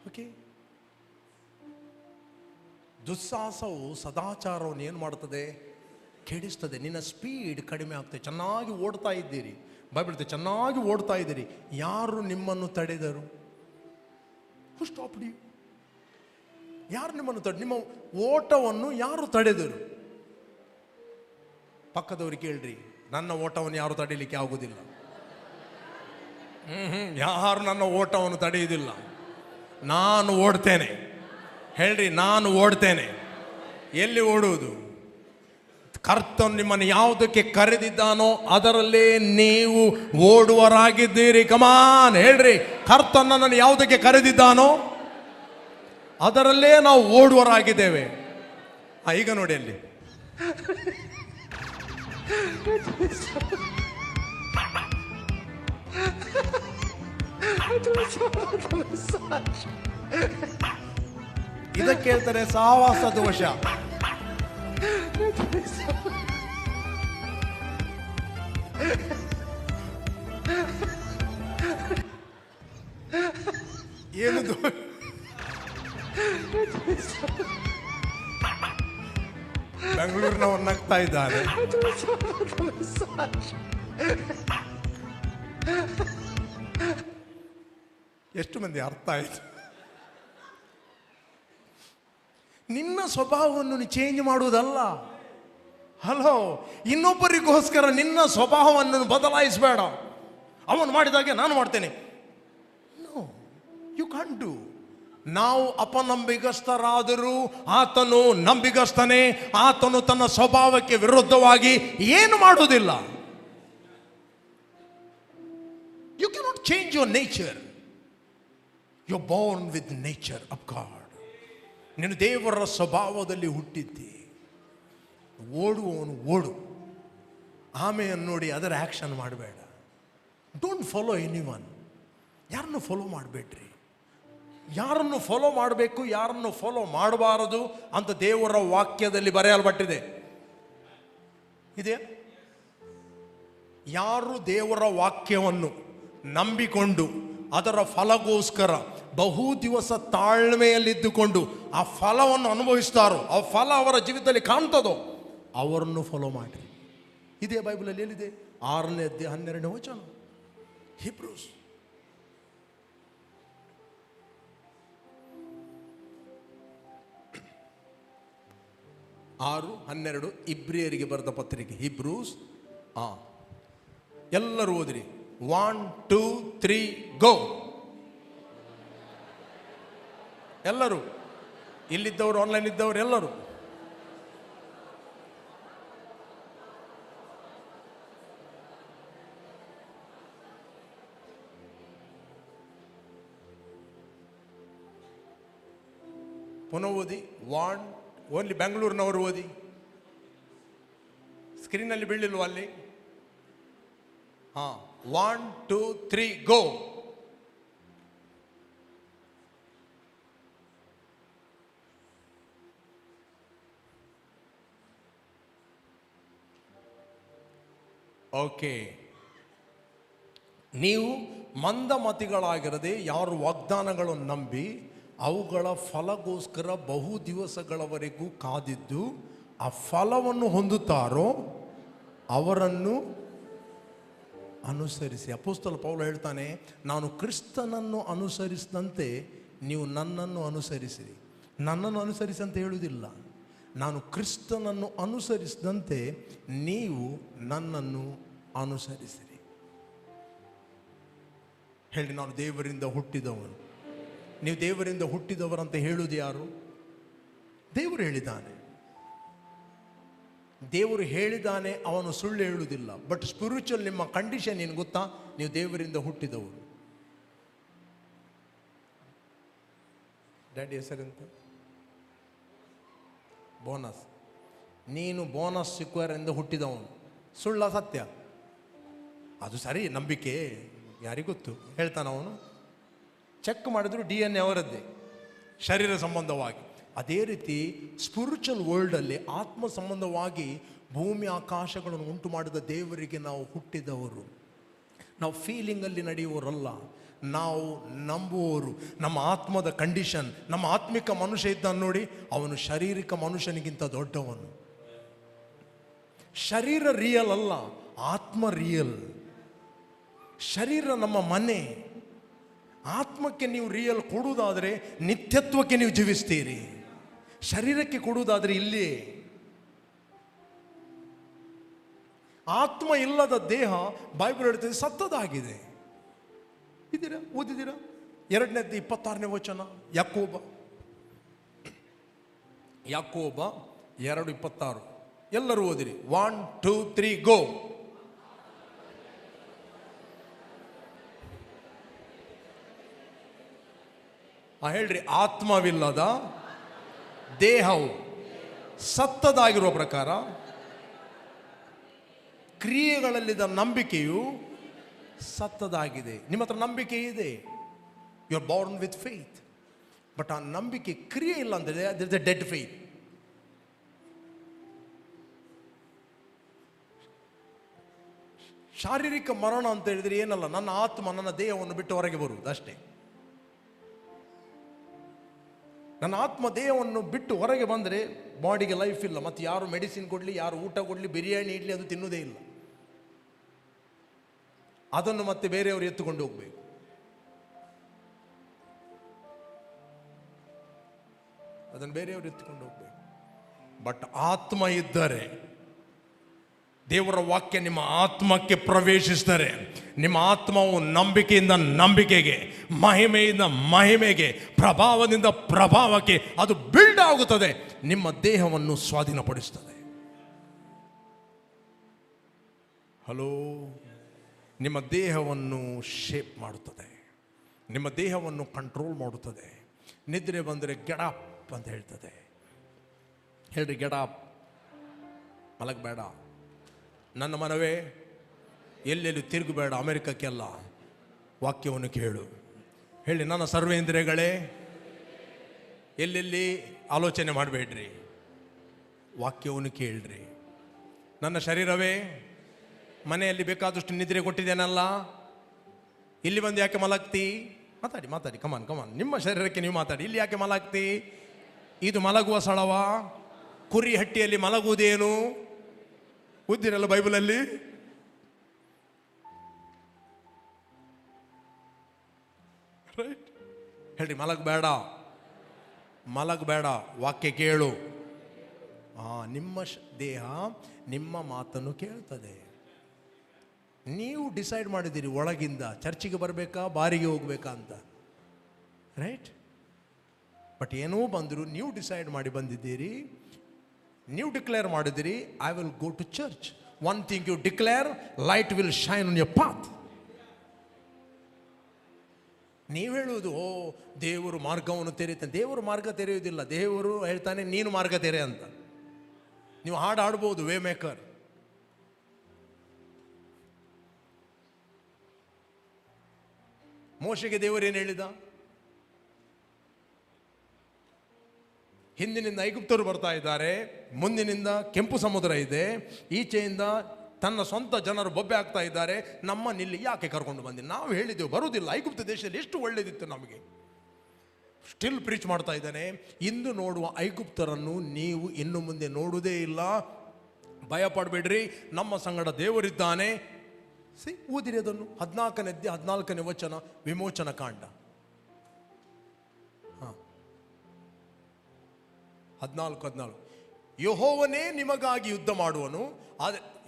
ಓಕೆ. ದುಸ್ಸಾಹಸವು ಸದಾಚಾರವನ್ನು ಏನು ಮಾಡ್ತದೆ? ಕೆಡಿಸ್ತದೆ. ನಿನ್ನ ಸ್ಪೀಡ್ ಕಡಿಮೆ ಆಗ್ತದೆ. ಚೆನ್ನಾಗಿ ಓಡ್ತಾ ಇದ್ದೀರಿ, ಬೈಬಲ್ ಚೆನ್ನಾಗಿ ಓಡ್ತಾ ಇದ್ದೀರಿ, ಯಾರು ನಿಮ್ಮನ್ನು ತಡೆದರು? ಹೂ ಸ್ಟಾಪ್ಡ್ ಯು? ಯಾರು ನಿಮ್ಮನ್ನು ನಿಮ್ಮ ಓಟವನ್ನು ಯಾರು ತಡೆದರು? ಪಕ್ಕದವ್ರಿಗೆ ಕೇಳ್ರಿ, ನನ್ನ ಓಟವನ್ನು ಯಾರು ತಡೀಲಿಕ್ಕೆ ಆಗುವುದಿಲ್ಲ. ಯಾರು ನನ್ನ ಓಟವನ್ನು ತಡೆಯುವುದಿಲ್ಲ. ನಾನು ಓಡ್ತೇನೆ. ಹೇಳ್ರಿ, ನಾನು ಓಡ್ತೇನೆ. ಎಲ್ಲಿ ಓಡುವುದು? ಕರ್ತನು ನಿಮ್ಮನ್ನು ಯಾವುದಕ್ಕೆ ಕರೆದಿದ್ದಾನೋ ಅದರಲ್ಲೇ ನೀವು ಓಡುವರಾಗಿದ್ದೀರಿ. ಕಮಾನ್ ಹೇಳ್ರಿ, ಕರ್ತನು ನನ್ನನ್ನು ಯಾವುದಕ್ಕೆ ಕರೆದಿದ್ದಾನೋ ಅದರಲ್ಲೇ ನಾವು ಓಡುವರಾಗಿದ್ದೇವೆ. ಈಗ ನೋಡಿ ಅಲ್ಲಿ ಇದಕ್ಕೆ ಹೇಳ್ತಾರೆ ಸಹವಾಸ ದೋಷ. ಏನು ಬೆಂಗಳೂರಿನವ್ರು ನಗ್ತಾ ಇದ್ದಾರೆ. ಎಷ್ಟು ಮಂದಿ ಅರ್ಥ ಆಯ್ತು? ನಿನ್ನ ಸ್ವಭಾವವನ್ನು ಚೇಂಜ್ ಮಾಡುವುದಲ್ಲ. ಹಲೋ, ಇನ್ನೊಬ್ಬರಿಗೋಸ್ಕರ ನಿನ್ನ ಸ್ವಭಾವವನ್ನು ಬದಲಾಯಿಸಬೇಡ. ಅವನು ಮಾಡಿದಾಗೆ ನಾನು ಮಾಡ್ತೇನೆ. No, you can't do. ನಾವು ಅಪನಂಬಿಗಸ್ತರಾದರೂ ಆತನು ನಂಬಿಗಸ್ತನೇ. ಆತನು ತನ್ನ ಸ್ವಭಾವಕ್ಕೆ ವಿರುದ್ಧವಾಗಿ ಏನು ಮಾಡುವುದಿಲ್ಲ. You cannot change your nature. You are born with nature of God. ನೀನು ದೇವರ ಸ್ವಭಾವದಲ್ಲಿ ಹುಟ್ಟಿದ್ದಿ. ಓಡುವವನು ಓಡು. ಆಮೆಯನ್ನು ನೋಡಿ ಅದರ ಆ್ಯಕ್ಷನ್ ಮಾಡಬೇಡ. Don't follow anyone. ಯಾರನ್ನು ಫಾಲೋ ಮಾಡಬೇಡ್ರಿ. ಯಾರನ್ನು ಫಾಲೋ ಮಾಡಬೇಕು, ಯಾರನ್ನು ಫಾಲೋ ಮಾಡಬಾರದು ಅಂತ ದೇವರ ವಾಕ್ಯದಲ್ಲಿ ಬರೆಯಲ್ಪಟ್ಟಿದೆ. ಇದೆಯಾ? ಯಾರು ದೇವರ ವಾಕ್ಯವನ್ನು ನಂಬಿಕೊಂಡು ಅದರ ಫಲಗೋಸ್ಕರ ಬಹು ದಿವಸ ತಾಳ್ಮೆಯಲ್ಲಿದ್ದುಕೊಂಡು ಆ ಫಲವನ್ನು ಅನುಭವಿಸ್ತಾರೋ, ಆ ಫಲ ಅವರ ಜೀವಿತದಲ್ಲಿ ಕಾಣ್ತದೋ, ಅವರನ್ನು ಫಾಲೋ ಮಾಡಿ. ಇದೇ ಬೈಬಲಲ್ಲಿ ಎಲ್ಲಿದೆ? 6ನೇ ಅಧ್ಯಾಯ 12ನೇ ವಚನ, ಹೀಬ್ರೂಸ್. ಆರು 12 ಇಬ್ರಿಯರಿಗೆ ಬರೆದ ಪತ್ರಿಕೆ, ಹೀಬ್ರೂಸ್. ಎಲ್ಲರೂ ಓದಿರಿ. 1 2 3 ಗೋ. ಎಲ್ಲರೂ, ಇಲ್ಲಿದ್ದವರು, ಆನ್ಲೈನ್ ಇದ್ದವರು ಎಲ್ಲರೂ. ಪುನಃ ಓದಿ. ಓನ್ಲಿ ಬೆಂಗಳೂರಿನವರು ಓದಿ. ಸ್ಕ್ರೀನಲ್ಲಿ ಬೀಳಿಲ್ವ ಅಲ್ಲಿ? 1 2 3 ಗೋ. ಓಕೆ. ನೀವು ಮಂದಮತಿಗಳಾಗಿರದೆ ಯಾರು ವಾಗ್ದಾನಗಳನ್ನು ನಂಬಿ ಅವುಗಳ ಫಲಗೋಸ್ಕರ ಬಹು ದಿವಸಗಳವರೆಗೂ ಕಾದಿದ್ದು ಆ ಫಲವನ್ನು ಹೊಂದುತ್ತಾರೋ ಅವರನ್ನು ಅನುಸರಿಸಿ. ಅಪೊಸ್ತಲ ಪೌಲ ಹೇಳ್ತಾನೆ, ನಾನು ಕ್ರಿಸ್ತನನ್ನು ಅನುಸರಿಸಿದಂತೆ ನೀವು ನನ್ನನ್ನು ಅನುಸರಿಸಿರಿ. ನನ್ನನ್ನು ಅನುಸರಿಸಿ ಅಂತ ಹೇಳುವುದಿಲ್ಲ, ನಾನು ಕ್ರಿಸ್ತನನ್ನು ಅನುಸರಿಸಿದಂತೆ ನೀವು ನನ್ನನ್ನು ಅನುಸರಿಸಿರಿ. ಹೇಳಿ, ನಾನು ದೇವರಿಂದ ಹುಟ್ಟಿದವನು. ನೀವು ದೇವರಿಂದ ಹುಟ್ಟಿದವರಂತ ಹೇಳುವುದು ಯಾರು? ದೇವರು ಹೇಳಿದ್ದಾನೆ. ದೇವರು ಹೇಳಿದ್ದಾನೆ, ಅವನು ಸುಳ್ಳು ಹೇಳುವುದಿಲ್ಲ. ಬಟ್ ಸ್ಪಿರಿಚುವಲ್ ನಿಮ್ಮ ಕಂಡೀಷನ್ ಏನು ಗೊತ್ತಾ? ನೀವು ದೇವರಿಂದ ಹುಟ್ಟಿದವರು. ಡ್ಯಾಡಿ ಹೆಸರೆಂತ? ಬೋನಸ್. ನೀನು ಬೋನಸ್ ಸಿಕ್ವರಿಂದ ಹುಟ್ಟಿದವನು. ಸುಳ್ಳ ಸತ್ಯ? ಅದು ಸರಿ, ನಂಬಿಕೆ ಯಾರಿಗೊತ್ತು ಹೇಳ್ತಾನ ಅವನು. ಚೆಕ್ ಮಾಡಿದ್ರು DNA ಅವರದ್ದೇ, ಶರೀರ ಸಂಬಂಧವಾಗಿ. ಅದೇ ರೀತಿ ಸ್ಪಿರಿಚುವಲ್ ವರ್ಲ್ಡಲ್ಲಿ ಆತ್ಮ ಸಂಬಂಧವಾಗಿ ಭೂಮಿ ಆಕಾಶಗಳನ್ನು ಉಂಟು ಮಾಡಿದ ದೇವರಿಗೆ ನಾವು ಹುಟ್ಟಿದವರು. ನಾವು ಫೀಲಿಂಗಲ್ಲಿ ನಡೆಯುವವರಲ್ಲ, ನಾವು ನಂಬುವವರು. ನಮ್ಮ ಆತ್ಮದ ಕಂಡೀಷನ್, ನಮ್ಮ ಆತ್ಮಿಕ ಮನುಷ್ಯ ಇದ್ದಾನೆ ನೋಡಿ, ಅವನು ಶಾರೀರಿಕ ಮನುಷ್ಯನಿಗಿಂತ ದೊಡ್ಡವನು. ಶರೀರ ರಿಯಲ್ ಅಲ್ಲ, ಆತ್ಮ ರಿಯಲ್. ಶರೀರ ನಮ್ಮ ಮನೆ. ಆತ್ಮಕ್ಕೆ ನೀವು ರಿಯಲ್ ಕೊಡುವುದಾದರೆ ನಿತ್ಯತ್ವಕ್ಕೆ ನೀವು ಜೀವಿಸ್ತೀರಿ. ಶರೀರಕ್ಕೆ ಕೊಡುವುದಾದರೆ ಇಲ್ಲಿ ಆತ್ಮ ಇಲ್ಲದ ದೇಹ ಬೈಬಲ್ ಹೇಳ್ತದೆ ಸತ್ತದಾಗಿದೆ. ಇದ್ದೀರಾ? ಓದಿದ್ದೀರಾ? 2:26 ವಚನ, ಯಾಕೋಬ 2:26. ಎಲ್ಲರೂ ಓದಿರಿ. 1 2 3 ಗೋ. ಹೇಳ್ರಿ, ಆತ್ಮವಿಲ್ಲದ ದೇಹವು ಸತ್ತದಾಗಿರುವ ಪ್ರಕಾರ ಕ್ರಿಯೆಗಳಲ್ಲಿದ್ದ ನಂಬಿಕೆಯು ಸತ್ತದಾಗಿದೆ. ನಿಮ್ಮ ಹತ್ರ ನಂಬಿಕೆ ಇದೆ, you are born with faith. But ಆ ನಂಬಿಕೆ ಕ್ರಿಯೆ ಇಲ್ಲ ಅಂದರೆ there is a dead faith. ಶಾರೀರಿಕ ಮರಣ ಅಂತ ಹೇಳಿದ್ರೆ ಏನಲ್ಲ, ನನ್ನ ಆತ್ಮ ನನ್ನ ದೇಹವನ್ನು ಬಿಟ್ಟು ಹೊರಗೆ ಬರುವುದು ಅಷ್ಟೇ. ನನ್ನ ಆತ್ಮ ದೇಹವನ್ನು ಬಿಟ್ಟು ಹೊರಗೆ ಬಂದರೆ ಬಾಡಿಗೆ ಲೈಫ್ ಇಲ್ಲ. ಮತ್ತು ಯಾರು ಮೆಡಿಸಿನ್ ಕೊಡಲಿ, ಯಾರು ಊಟ ಕೊಡಲಿ, ಬಿರಿಯಾನಿ ಇಡಲಿ, ಅದು ತಿನ್ನುವುದೇ ಇಲ್ಲ. ಅದನ್ನು ಮತ್ತೆ ಬೇರೆಯವರು ಎತ್ತುಕೊಂಡು ಹೋಗಬೇಕು. ಅದನ್ನು ಬೇರೆಯವರು ಎತ್ತುಕೊಂಡು ಹೋಗಬೇಕು. ಬಟ್ ಆತ್ಮ ಇದ್ದರೆ, ದೇವರ ವಾಕ್ಯ ನಿಮ್ಮ ಆತ್ಮಕ್ಕೆ ಪ್ರವೇಶಿಸಿದರೆ, ನಿಮ್ಮ ಆತ್ಮವು ನಂಬಿಕೆಯಿಂದ ನಂಬಿಕೆಗೆ, ಮಹಿಮೆಯಿಂದ ಮಹಿಮೆಗೆ, ಪ್ರಭಾವದಿಂದ ಪ್ರಭಾವಕ್ಕೆ ಅದು ಬಿಲ್ಡ್ ಆಗುತ್ತದೆ. ನಿಮ್ಮ ದೇಹವನ್ನು ಸ್ವಾಧೀನಪಡಿಸುತ್ತದೆ. ಹಲೋ, ನಿಮ್ಮ ದೇಹವನ್ನು ಶೇಪ್ ಮಾಡುತ್ತದೆ, ನಿಮ್ಮ ದೇಹವನ್ನು ಕಂಟ್ರೋಲ್ ಮಾಡುತ್ತದೆ. ನಿದ್ರೆ ಬಂದರೆ ಗೆಡಪ್ ಅಂತ ಹೇಳ್ತದೆ. ಹೇಳ್ರಿ, ಗೆಡಪ್. ಮಲಗಬೇಡ, ನನ್ನ ಮನವೇ ಎಲ್ಲೆಲ್ಲಿ ತಿರುಗಬೇಡ, ಅಮೆರಿಕಕ್ಕೆಲ್ಲ ವಾಕ್ಯವನ್ನು ಕೇಳು. ಹೇಳಿ, ನನ್ನ ಸರ್ವೇಂದ್ರಿಯಗಳೇ ಎಲ್ಲೆಲ್ಲಿ ಆಲೋಚನೆ ಮಾಡಬೇಡ್ರಿ, ವಾಕ್ಯವನ್ನು ಕೇಳ್ರಿ. ನನ್ನ ಶರೀರವೇ, ಮನೆಯಲ್ಲಿ ಬೇಕಾದಷ್ಟು ನಿದ್ರೆ ಕೊಟ್ಟಿದ್ದೇನಲ್ಲ, ಇಲ್ಲಿ ಬಂದು ಯಾಕೆ ಮಲಗ್ತಿ? ಮಾತಾಡಿ ಮಾತಾಡಿ, ಕಮಾನ್ ಕಮಾನ್, ನಿಮ್ಮ ಶರೀರಕ್ಕೆ ನೀವು ಮಾತಾಡಿ. ಇಲ್ಲಿ ಯಾಕೆ ಮಲಗ್ತಿ? ಇದು ಮಲಗುವ ಸ್ಥಳವ? ಕುರಿ ಹಟ್ಟಿಯಲ್ಲಿ ಮಲಗುವುದೇನು? ಓದಿರಲ್ಲ ಬೈಬಲಲ್ಲಿ? ರೈಟ್? ಹೇಳ್ರಿ, ಮಲಗಬೇಡ, ಮಲಗಬೇಡ, ವಾಕ್ಯ ಕೇಳು. ನಿಮ್ಮ ದೇಹ ನಿಮ್ಮ ಮಾತನ್ನು ಕೇಳ್ತದೆ. ನೀವು ಡಿಸೈಡ್ ಮಾಡಿದ್ದೀರಿ ಒಳಗಿಂದ ಚರ್ಚಿಗೆ ಬರಬೇಕಾ, ಬಾರಿಗೆ ಹೋಗ್ಬೇಕಾ ಅಂತ. ರೈಟ್? ಬಟ್ ಏನೋ ಬಂದರೂ ನೀವು ಡಿಸೈಡ್ ಮಾಡಿ ಬಂದಿದ್ದೀರಿ, ನೀವು ಡಿಕ್ಲೇರ್ ಮಾಡಿದಿರಿ, I will go to church. One thing you declare, light will shine on your path. ನೀವು ಹೇಳುವುದು, ಓ ದೇವರು ಮಾರ್ಗವನ್ನು ತೆರೆಯುತ್ತಾನೆ. ದೇವರು ಮಾರ್ಗ ತೆರೆಯುವುದಿಲ್ಲ, ದೇವರು ಹೇಳ್ತಾನೆ ನೀನು ಮಾರ್ಗ ತೆರೆ ಅಂತ. ನೀವು ಹಾಡು ಹಾಡ್ಬೋದು, ವೇ ಮೇಕರ್. ಮೋಶೆಗೆ ದೇವರು ಏನು ಹೇಳಿದ? ಹಿಂದಿನಿಂದ ಐಗುಪ್ತರು ಬರ್ತಾ ಇದ್ದಾರೆ, ಮುಂದಿನಿಂದ ಕೆಂಪು ಸಮುದ್ರ ಇದೆ, ಈಚೆಯಿಂದ ತನ್ನ ಸ್ವಂತ ಜನರು ಬೊಬ್ಬೆ ಆಗ್ತಾ ಇದ್ದಾರೆ, ನಮ್ಮನ್ನಿಲ್ಲಿ ಯಾಕೆ ಕರ್ಕೊಂಡು ಬಂದಿ? ನಾವು ಹೇಳಿದೆವು ಬರುವುದಿಲ್ಲ, ಐಗುಪ್ತ ದೇಶದಲ್ಲಿ ಎಷ್ಟು ಒಳ್ಳೇದಿತ್ತು ನಮಗೆ. ಸ್ಟಿಲ್ ಪ್ರೀಚ್ ಮಾಡ್ತಾ ಇದ್ದಾನೆ. ಇಂದು ನೋಡುವ ಐಗುಪ್ತರನ್ನು ನೀವು ಇನ್ನು ಮುಂದೆ ನೋಡುವುದೇ ಇಲ್ಲ, ಭಯ ಪಡಬೇಡ್ರಿ, ನಮ್ಮ ಸಂಗಡ ದೇವರಿದ್ದಾನೆ. ಓದಿರಿ ಅದನ್ನು, 14ನೇ ವಚನ, ವಿಮೋಚನ ಕಾಂಡ 14. ಯೆಹೋವನೇ ನಿಮಗಾಗಿ ಯುದ್ಧ ಮಾಡುವನು,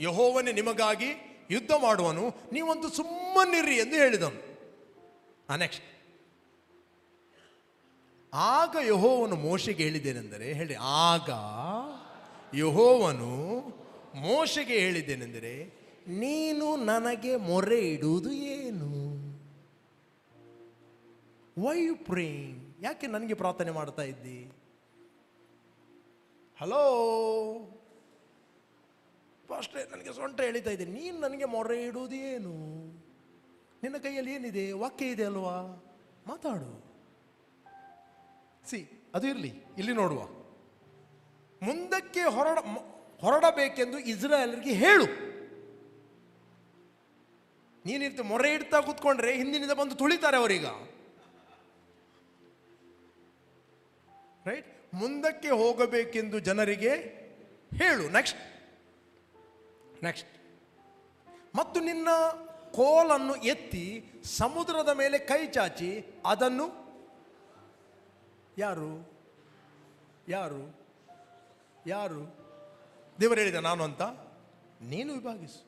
ಯೆಹೋವನೇ ನಿಮಗಾಗಿ ಯುದ್ಧ ಮಾಡುವನು, ನೀವಂತೂ ಸುಮ್ಮನಿರ್ರಿ ಎಂದು ಹೇಳಿದನು. ನೆಕ್ಸ್ಟ್, ಆಗ ಯೆಹೋವನು ಮೋಶೆಗೆ ಹೇಳಿದ್ದೇನೆಂದರೆ, ಹೇಳಿ, ಆಗ ಯೆಹೋವನು ಮೋಶೆಗೆ ಹೇಳಿದ್ದೇನೆಂದರೆ, ನೀನು ನನಗೆ ಮೊರೆ ಇಡುವುದು ಏನು? Why you praying? ಯಾಕೆ ನನಗೆ ಪ್ರಾರ್ಥನೆ ಮಾಡ್ತಾ ಇದ್ದಿ? ಹಲೋ ಅಷ್ಟೇ, ನನಗೆ ಸೊಂಟ ಎಳಿತಾ ಇದೆ, ನೀನು ನನಗೆ ಮೊರೆ ಇಡುವುದು ಏನು? ನಿನ್ನ ಕೈಯಲ್ಲಿ ಏನಿದೆ? ವಾಕ್ಯ ಇದೆ ಅಲ್ವಾ, ಮಾತಾಡು. ಅದು ಇರಲಿ, ಇಲ್ಲಿ ನೋಡುವ. ಮುಂದಕ್ಕೆ ಹೊರಡಬೇಕೆಂದು ಇಸ್ರಾಯೇಲರಿಗೆ ಹೇಳು. ನೀನಿರ್ತ ಮೊರೆ ಇಡ್ತಾ ಕೂತ್ಕೊಂಡ್ರೆ ಹಿಂದಿನಿಂದ ಬಂದು ತುಳಿತಾರೆ ಅವರೀಗ. ರೈಟ್? ಮುಂದಕ್ಕೆ ಹೋಗಬೇಕೆಂದು ಜನರಿಗೆ ಹೇಳು. ನೆಕ್ಸ್ಟ್, ಮತ್ತು ನಿನ್ನ ಕೋಲನ್ನು ಎತ್ತಿ ಸಮುದ್ರದ ಮೇಲೆ ಕೈ ಚಾಚಿ ಅದನ್ನು, ಯಾರು ದೇವರು ಹೇಳಿದ ನಾನು ಅಂತ, ನೀನು ವಿಭಾಗಿಸು.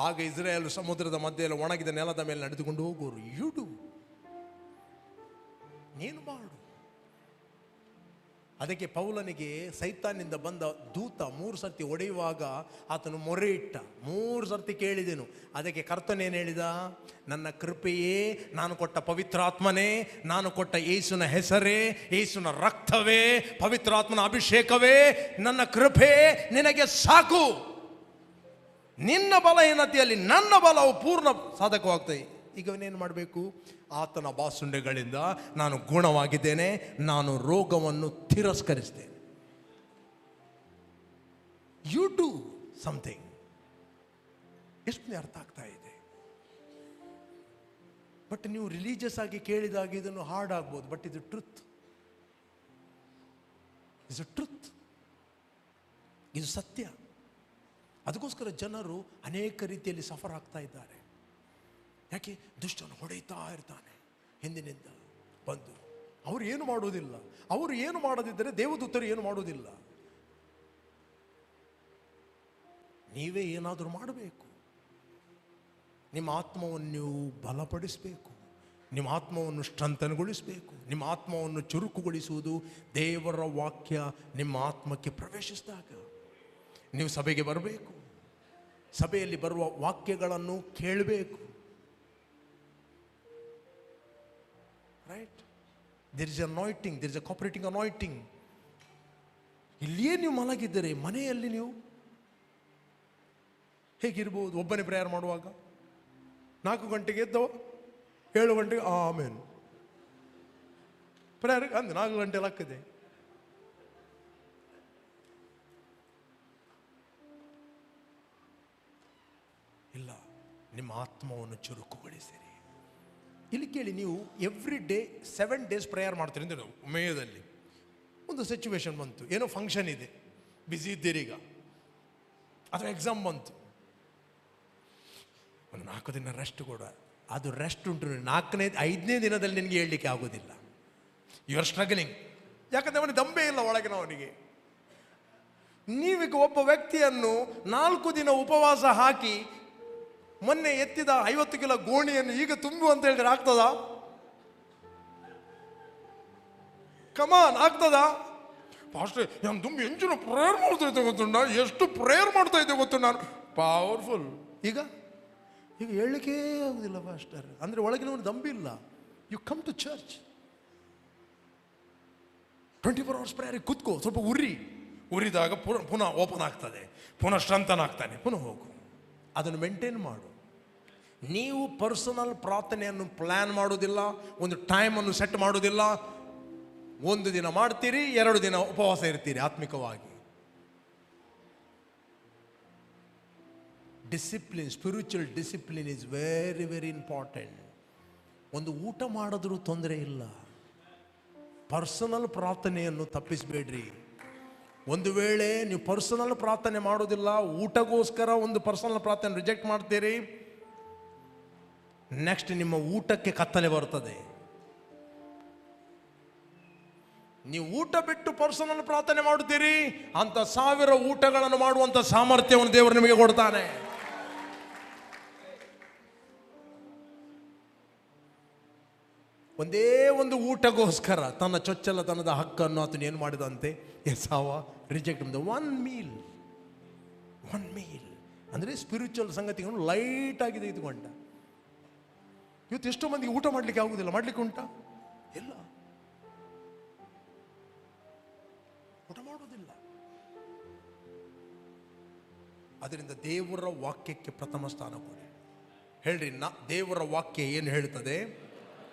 ಆಗ ಇಸ್ರಾಯೇಲ್ ಸಮುದ್ರದ ಮಧ್ಯೆಯಲ್ಲಿ ಒಣಗಿದ ನೆಲದ ಮೇಲೆ ನಡೆದುಕೊಂಡು ಹೋಗುವರು. ಯುಡು, ನೀನು ಮಾಡು. ಅದಕ್ಕೆ ಪೌಲನಿಗೆ ಸೈತಾನಿಂದ ಬಂದ ದೂತ 3 ಸರ್ತಿ ಹೊಡೆಯುವಾಗ ಆತನು ಮೊರೆ ಇಟ್ಟ. 3 ಸರ್ತಿ ಕೇಳಿದೆನು. ಅದಕ್ಕೆ ಕರ್ತನೇನು ಹೇಳಿದ? ನನ್ನ ಕೃಪೆಯೇ, ನಾನು ಕೊಟ್ಟ ಪವಿತ್ರಾತ್ಮನೇ, ನಾನು ಕೊಟ್ಟ ಯೇಸುವಿನ ಹೆಸರೇ, ಯೇಸುವಿನ ರಕ್ತವೇ, ಪವಿತ್ರಾತ್ಮನ ಅಭಿಷೇಕವೇ, ನನ್ನ ಕೃಪೆ ನಿನಗೆ ಸಾಕು. ನಿನ್ನ ಬಲಹೀನತೆಯಲ್ಲಿ ನನ್ನ ಬಲವು ಪೂರ್ಣ ಸಾಧಕವಾಗ್ತದೆ. ಈಗ ಅವನೇನು ಮಾಡಬೇಕು? ಆತನ ಬಾಸುಂಡೆಗಳಿಂದ ನಾನು ಗುಣವಾಗಿದ್ದೇನೆ, ನಾನು ರೋಗವನ್ನು ತಿರಸ್ಕರಿಸ್ತೇನೆ. You do something. ಎಷ್ಟು ಅರ್ಥ ಆಗ್ತಾ ಇದೆ? ಬಟ್ ನೀವು ರಿಲೀಜಿಯಸ್ ಆಗಿ ಕೇಳಿದಾಗ ಇದನ್ನು ಹಾರ್ಡ್ ಆಗ್ಬೋದು, ಬಟ್ ಇದು ಟ್ರುತ್. ಇದು ಸತ್ಯ. ಅದಕ್ಕೋಸ್ಕರ ಜನರು ಅನೇಕ ರೀತಿಯಲ್ಲಿ ಸಫರ್ ಆಗ್ತಾ ಇದ್ದಾರೆ. ಯಾಕೆ? ದುಷ್ಟನು ಹೊಡೆಯುತ್ತಾ ಇರ್ತಾನೆ ಹಿಂದಿನಿಂದ ಬಂದು. ಅವರು ಏನು ಮಾಡುವುದಿಲ್ಲ. ಅವರು ಏನು ಮಾಡದಿದ್ದರೆ ದೇವದೂತರು ಏನು ಮಾಡುವುದಿಲ್ಲ. ನೀವೇ ಏನಾದರೂ ಮಾಡಬೇಕು. ನಿಮ್ಮ ಆತ್ಮವನ್ನು ನೀವು ಬಲಪಡಿಸಬೇಕು, ನಿಮ್ಮ ಆತ್ಮವನ್ನು ಸ್ಟ್ರೆಂಥನ್ಗೊಳಿಸಬೇಕು. ನಿಮ್ಮ ಆತ್ಮವನ್ನು ಚುರುಕುಗೊಳಿಸುವುದು ದೇವರ ವಾಕ್ಯ ನಿಮ್ಮ ಆತ್ಮಕ್ಕೆ ಪ್ರವೇಶಿಸಿದಾಗ. ನೀವು ಸಭೆಗೆ ಬರಬೇಕು, ಸಭೆಯಲ್ಲಿ ಬರುವ ವಾಕ್ಯಗಳನ್ನು ಕೇಳಬೇಕು. Right? There is anointing, there is a cooperating anointing. ಇಲ್ಲಿಯೇ ನೀವು ಮಲಗಿದ್ದರೆ ಮನೆಯಲ್ಲಿ ನೀವು ಹೇಗಿರ್ಬೋದು? ಒಬ್ಬನೇ ಪ್ರೇಯರ್ ಮಾಡುವಾಗ 4 ಗಂಟೆಗೆ ಎದ್ದವ, 7 ಗಂಟೆಗೆ ಆಮೇಲೆ ಪ್ರೇಯರ್ ಅಂದ್ರೆ 4 ಗಂಟೆ ಲಾಕ್ಕಿದೆ. ಇಲ್ಲ, ನಿಮ್ಮ ಆತ್ಮವನ್ನು ಚುರುಕುಗೊಳಿಸಿರಿ. ಇಲ್ಲಿ ಕೇಳಿ, ನೀವು ಎವ್ರಿ ಡೇ 7 days ಪ್ರೇಯರ್ ಮಾಡ್ತೀರಿ ಅಂದರೆ, ಮೇಯದಲ್ಲಿ ಒಂದು ಸಿಚುವೇಶನ್ ಬಂತು, ಏನೋ ಫಂಕ್ಷನ್ ಇದೆ, ಬ್ಯುಸಿ ಇದ್ದೀರೀಗ, ಅಥವಾ ಎಕ್ಸಾಮ್ ಬಂತು, ಒಂದು 4 ದಿನ ರೆಸ್ಟ್ ಕೊಡ. ಅದು ರೆಸ್ಟ್ ಉಂಟು, 5ನೇ ದಿನದಲ್ಲಿ ನಿನಗೆ ಹೇಳಲಿಕ್ಕೆ ಆಗೋದಿಲ್ಲ. You are struggling. ಯಾಕಂದರೆ ಅವನಿಗೆ ದಂಬೆ ಇಲ್ಲ ಒಳಗಿನವನಿಗೆ. ನೀವೀಗ ಒಬ್ಬ ವ್ಯಕ್ತಿಯನ್ನು 4 ದಿನ ಉಪವಾಸ ಹಾಕಿ ಮೊನ್ನೆ ಎತ್ತಿದ 50 ಕಿಲೋ ಗೋಣಿಯನ್ನು ಈಗ ತುಂಬು ಅಂತ ಹೇಳಿದ್ರೆ ಆಗ್ತದ? ಕಮಾನ್, ಆಗ್ತದ? ಫಾಸ್ಟ್ ನಾನು ತುಂಬಿ ಎಂಚಿನ ಪ್ರೇಯರ್ ಮಾಡ್ತಾ ಇದ್ದೆ ಗೊತ್ತುಂಟ, ಎಷ್ಟು ಪ್ರೇಯರ್ ಮಾಡ್ತಾ ಇದ್ದೆ ಗೊತ್ತು ನಾನು, ಪವರ್ಫುಲ್. ಈಗ ಹೇಳಲಿಕ್ಕೆ ಆಗುದಿಲ್ಲ ಫಾಸ್ಟರ್, ಅಂದರೆ ಒಳಗಿನವನು ದಂಬಿಲ್ಲ. You come to church, 24 hours ಪ್ರೇಯರಿಗೆ ಕೂತ್ಕೋ, ಸ್ವಲ್ಪ ಉರಿದಾಗ ಪುನಃ ಓಪನ್ ಆಗ್ತದೆ, ಪುನಃ ಸ್ಟ್ರೆಂಥನ್ ಆಗ್ತಾನೆ, ಪುನಃ ಹೋಗು. ಅದನ್ನು ಮೇಂಟೈನ್ ಮಾಡು. ನೀವು ಪರ್ಸನಲ್ ಪ್ರಾರ್ಥನೆಯನ್ನು ಪ್ಲ್ಯಾನ್ ಮಾಡೋದಿಲ್ಲ, ಒಂದು ಟೈಮನ್ನು ಸೆಟ್ ಮಾಡೋದಿಲ್ಲ. 1 ದಿನ ಮಾಡ್ತೀರಿ, 2 ದಿನ ಉಪವಾಸ ಇರ್ತೀರಿ ಆತ್ಮಿಕವಾಗಿ. Discipline, spiritual discipline is very very important. ಒಂದು ಊಟ ಮಾಡಿದ್ರೂ ತೊಂದರೆ ಇಲ್ಲ. ಪರ್ಸನಲ್ ಪ್ರಾರ್ಥನೆಯನ್ನು ತಪ್ಪಿಸಬೇಡ್ರಿ. ಒಂದು ವೇಳೆ ನೀವು ಪರ್ಸನಲ್ ಪ್ರಾರ್ಥನೆ ಮಾಡೋದಿಲ್ಲ, ಊಟಗೋಸ್ಕರ ಒಂದು ಪರ್ಸನಲ್ ಪ್ರಾರ್ಥನೆ ರಿಜೆಕ್ಟ್ ಮಾಡ್ತೀರಿ, ನೆಕ್ಸ್ಟ್ ನಿಮ್ಮ ಊಟಕ್ಕೆ ಕತ್ತಲೆ ಬರ್ತದೆ. ನೀವು ಊಟ ಬಿಟ್ಟು ಪರ್ಸನಲ್ ಪ್ರಾರ್ಥನೆ ಮಾಡುತ್ತೀರಿ, ಅಂತ 1000 ಊಟಗಳನ್ನು ಮಾಡುವಂತ ಸಾಮರ್ಥ್ಯವನ್ನು ದೇವರು ನಿಮಗೆ ಕೊಡ್ತಾನೆ. ಒಂದೇ ಒಂದು ಊಟಗೋಸ್ಕರ ತನ್ನ ಚೊಚ್ಚಲತನದ ಹಕ್ಕನ್ನು ಆತನು ಏನು ಮಾಡಿದಂತೆ, ಎಸಾವ ರಿಜೆಕ್ಟ್ ಮಾಡಿದ. ಒನ್ ಮೀಲ್ ಅಂದರೆ ಸ್ಪಿರಿಚುವಲ್ ಸಂಗತಿಗಳನ್ನು ಲೈಟ್ ಆಗಿ ತೆಗೆದುಕೊಂಡ. ಇವತ್ತು ಎಷ್ಟೋ ಮಂದಿಗೆ ಊಟ ಮಾಡಲಿಕ್ಕೆ ಆಗುವುದಿಲ್ಲ. ಮಾಡಲಿಕ್ಕೆ ಉಂಟಾ? ಇಲ್ಲ, ಊಟ ಮಾಡುವುದಿಲ್ಲ. ಅದರಿಂದ ದೇವರ ವಾಕ್ಯಕ್ಕೆ ಪ್ರಥಮ ಸ್ಥಾನ ಕೊಡಿ. ಹೇಳ್ರಿ, ದೇವರ ವಾಕ್ಯ ಏನು ಹೇಳ್ತದೆ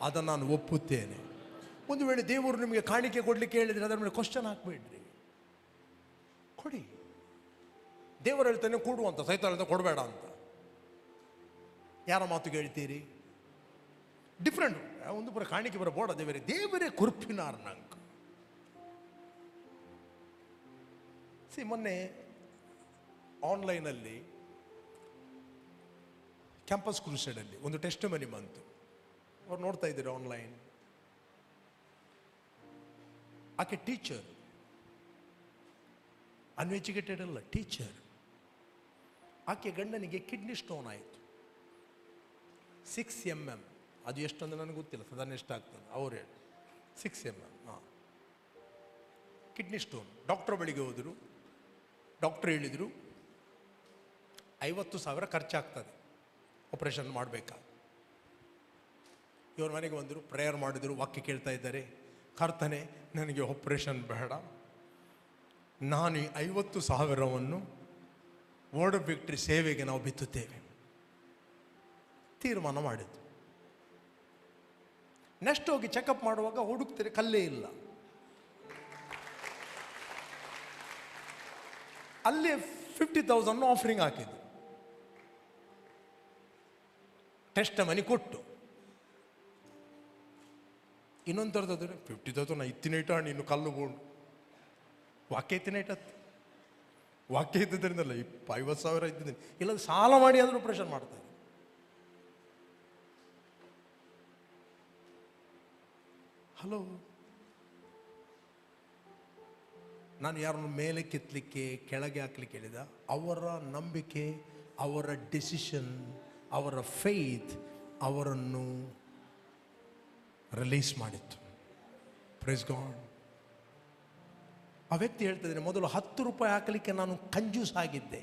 ಅದನ್ನು ನಾನು ಒಪ್ಪುತ್ತೇನೆ. ಒಂದು ವೇಳೆ ದೇವರು ನಿಮಗೆ ಕಾಣಿಕೆ ಕೊಡಲಿಕ್ಕೆ ಹೇಳಿದರೆ ಅದರ ಮೇಲೆ ಕ್ವಶನ್ ಹಾಕಬೇಡ್ರಿ, ಕೊಡಿ. ದೇವರು ಹೇಳ್ತಾನೆ ಕೊಡು ಅಂತ, ಸೈತಾನ ಹೇಳ್ತಾನೆ ಕೊಡಬೇಡ ಅಂತ. ಯಾರ ಮಾತು ಕೇಳ್ತೀರಿ? ಡಿಫ್ರೆಂಟ್. ಒಂದು ಪುರ ಕಾಣಿಕೆ ಬರ ಬೋಡ ದೇವರೇ ಕುರ್ಪಿನಾರ್ ನಂಗೆ. ಮೊನ್ನೆ ಆನ್ಲೈನಲ್ಲಿ ಕ್ಯಾಂಪಸ್ ಕ್ರೂಸೈಡಲ್ಲಿ ಒಂದು ಟೆಸ್ಟ್ ಮನಿ ಬಂತು. ಅವ್ರು ನೋಡ್ತಾ ಇದ್ದೀರಿ ಆನ್ಲೈನ್. ಆಕೆ ಟೀಚರ್, ಅನ್ಎಜುಕೇಟೆಡ್ ಅಲ್ಲ, ಟೀಚರ್. ಆಕೆ ಗಂಡನಿಗೆ ಕಿಡ್ನಿ ಸ್ಟೋನ್ ಆಯಿತು. 6 mm. ಅದು ಎಷ್ಟು ಅಂದರೆ ನನಗೆ ಗೊತ್ತಿಲ್ಲ, ಸಾಧಾರಣ ಎಷ್ಟಾಗ್ತದೆ ಅವ್ರು ಹೇಳಿ. 6 mm. Kidney stone. ಡಾಕ್ಟರ್ ಬಳಿಗೆ ಹೋದರು. ಡಾಕ್ಟರ್ ಹೇಳಿದರು 50,000 ಖರ್ಚಾಗ್ತದೆ, ಆಪರೇಷನ್ ಮಾಡಬೇಕಾ. ಇವ್ರ ಮನೆಗೆ ಬಂದರು, ಪ್ರೇಯರ್ ಮಾಡಿದರು, ವಾಕ್ಯ ಕೇಳ್ತಾ ಇದ್ದಾರೆ. ಕರ್ತನೆ, ನನಗೆ ಆಪರೇಷನ್ ಬೇಡ, ನಾನು ಈ 50,000ವನ್ನು ವರ್ಡ್ ಆಫ್ ವಿಕ್ಟರಿ ಸೇವೆಗೆ ನಾವು ಬಿತ್ತುತ್ತೇವೆ ತೀರ್ಮಾನ ಮಾಡಿದ್ದು. ನೆಕ್ಸ್ಟ್ ಹೋಗಿ ಚೆಕಪ್ ಮಾಡುವಾಗ ಹುಡುಕ್ತಾರೆ, ಕಲ್ಲೇ ಇಲ್ಲ. ಅಲ್ಲಿ 50,000 ಆಫರಿಂಗ್ ಹಾಕಿದ್ದು. ಟೆಸ್ಟ್ ಮನಿ ಕೊಟ್ಟು ಇನ್ನೊಂದು ಥರದ್ದು 50,000 ಇತ್ತಿನೈಟ ನೀನು ಕಲ್ಲು ಬೋಂಡು ವಾಕ್ಯ ಇತ್ತಿನೈಟತ್ತು. ವಾಕ್ಯ ಇದ್ದಿದ್ದರಿಂದಲ್ಲ 50,000 ಇದ್ದಿದ್ದೀನಿ. ಇಲ್ಲ ಸಾಲ ಮಾಡಿ ಆದರೂ ಆಪರೇಷನ್ ಮಾಡ್ತಾರೆ. ಹಲೋ, ನಾನು ಯಾರನ್ನು ಮೇಲೆ ಕೆತ್ತಲಿಕ್ಕೆ ಕೆಳಗೆ ಹಾಕ್ಲಿಕ್ಕೆ ಹೇಳಿದ? ಅವರ ನಂಬಿಕೆ, ಅವರ ಡಿಸಿಷನ್, ಅವರ ಫೇತ್ ಅವರನ್ನು ರಿಲೀಸ್ ಮಾಡಿತ್ತು. Praise God. ಆ ವ್ಯಕ್ತಿ ಹೇಳ್ತಿದ್ದೇನೆ, ಮೊದಲು 10 ರೂಪಾಯಿ ಹಾಕಲಿಕ್ಕೆ ನಾನು ಕಂಜೂಸ್ ಆಗಿದ್ದೆ.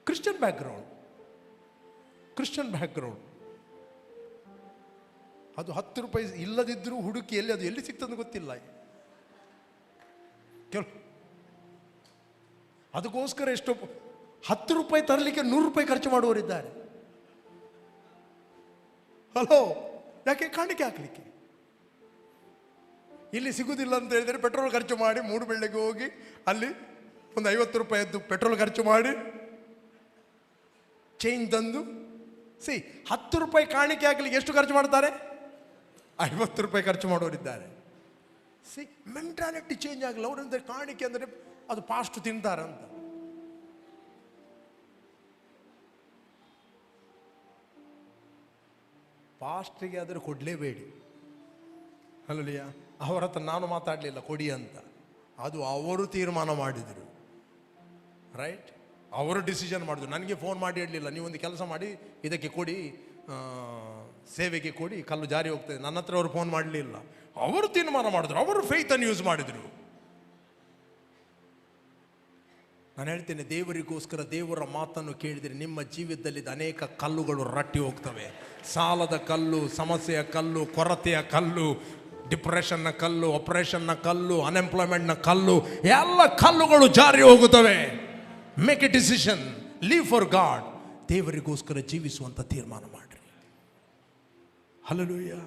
Christian background. ಅದು 10 ರೂಪಾಯಿ ಇಲ್ಲದಿದ್ದರೂ ಹುಡುಕಿ ಅದು ಎಲ್ಲಿ ಸಿಗ್ತದೆ ಗೊತ್ತಿಲ್ಲ. ಅದಕ್ಕೋಸ್ಕರ ಎಷ್ಟೋ 10 ರೂಪಾಯಿ ತರಲಿಕ್ಕೆ 100 ರೂಪಾಯಿ ಖರ್ಚು ಮಾಡುವವರಿದ್ದಾರೆ. ಹಲೋ, ಯಾಕೆ? ಕಾಣಿಕೆ ಹಾಕ್ಲಿಕ್ಕೆ. ಇಲ್ಲಿ ಸಿಗುವುದಿಲ್ಲ ಅಂತ ಹೇಳಿದರೆ ಪೆಟ್ರೋಲ್ ಖರ್ಚು ಮಾಡಿ ಮೂಡುಬೆಳ್ಳೆಗೆ ಹೋಗಿ ಅಲ್ಲಿ ಒಂದು 50 ರೂಪಾಯಿದ್ದು ಪೆಟ್ರೋಲ್ ಖರ್ಚು ಮಾಡಿ ಚೇಂಜ್ ತಂದು 10 ರೂಪಾಯಿ ಕಾಣಿಕೆ ಹಾಕಲಿಕ್ಕೆ ಎಷ್ಟು ಖರ್ಚು ಮಾಡ್ತಾರೆ? 50 ರೂಪಾಯಿ ಖರ್ಚು ಮಾಡೋರಿದ್ದಾರೆ. ಮೆಂಟಾಲಿಟಿ ಚೇಂಜ್ ಆಗಲ್ಲ. ಅವರಂದ್ರೆ ಕಾಣಿಕೆ ಅಂದರೆ ಅದು ಪಾಸ್ಟ್ ತಿಂತಾರಂತ. ಪಾಸ್ಟ್ರಿಗೆ ಆದರೆ ಕೊಡಲೇಬೇಡಿ. ಅಲ್ಲಲಿಯ, ಅವರ ಹತ್ರ ನಾನು ಮಾತಾಡಲಿಲ್ಲ ಕೊಡಿ ಅಂತ. ಅದು ಅವರು ತೀರ್ಮಾನ ಮಾಡಿದರು, ರೈಟ್? ಅವರು ಡಿಸಿಷನ್ ಮಾಡಿದ್ರು. ನನಗೆ ಫೋನ್ ಮಾಡಿ ಹೇಳಲಿಲ್ಲ, ನೀವೊಂದು ಕೆಲಸ ಮಾಡಿ ಇದಕ್ಕೆ ಕೊಡಿ, ಸೇವೆಗೆ ಕೊಡಿ, ಕಲ್ಲು ಜಾರಿ ಹೋಗ್ತದೆ. ನನ್ನ ಹತ್ರ ಅವರು ಫೋನ್ ಮಾಡಲಿಲ್ಲ. ಅವರು ತೀರ್ಮಾನ ಮಾಡಿದ್ರು, ಅವರು ಫೇತನ್ನು ಯೂಸ್ ಮಾಡಿದರು. ನಾನು ಹೇಳ್ತೇನೆ, ದೇವರಿಗೋಸ್ಕರ ದೇವರ ಮಾತನ್ನು ಕೇಳಿದರೆ ನಿಮ್ಮ ಜೀವಿತದಲ್ಲಿ ಅನೇಕ ಕಲ್ಲುಗಳು ರಟ್ಟಿ ಹೋಗ್ತವೆ. ಸಾಲದ ಕಲ್ಲು, ಸಮಸ್ಯೆಯ ಕಲ್ಲು, ಕೊರತೆಯ ಕಲ್ಲು, ಡಿಪ್ರೆಷನ್ನ ಕಲ್ಲು, ಆಪರೇಷನ್ನ ಕಲ್ಲು, ಅನ್ಎಂಪ್ಲಾಯ್ಮೆಂಟ್ನ ಕಲ್ಲು, ಎಲ್ಲ ಕಲ್ಲುಗಳು ಜಾರಿ ಹೋಗುತ್ತವೆ. Make a decision, live for God. ದೇವರಿಗೋಸ್ಕರ ಜೀವಿಸುವಂತ ತೀರ್ಮಾನ ಮಾಡ್ರಿ. ಹಲ್ಲೆಲೂಯಾ.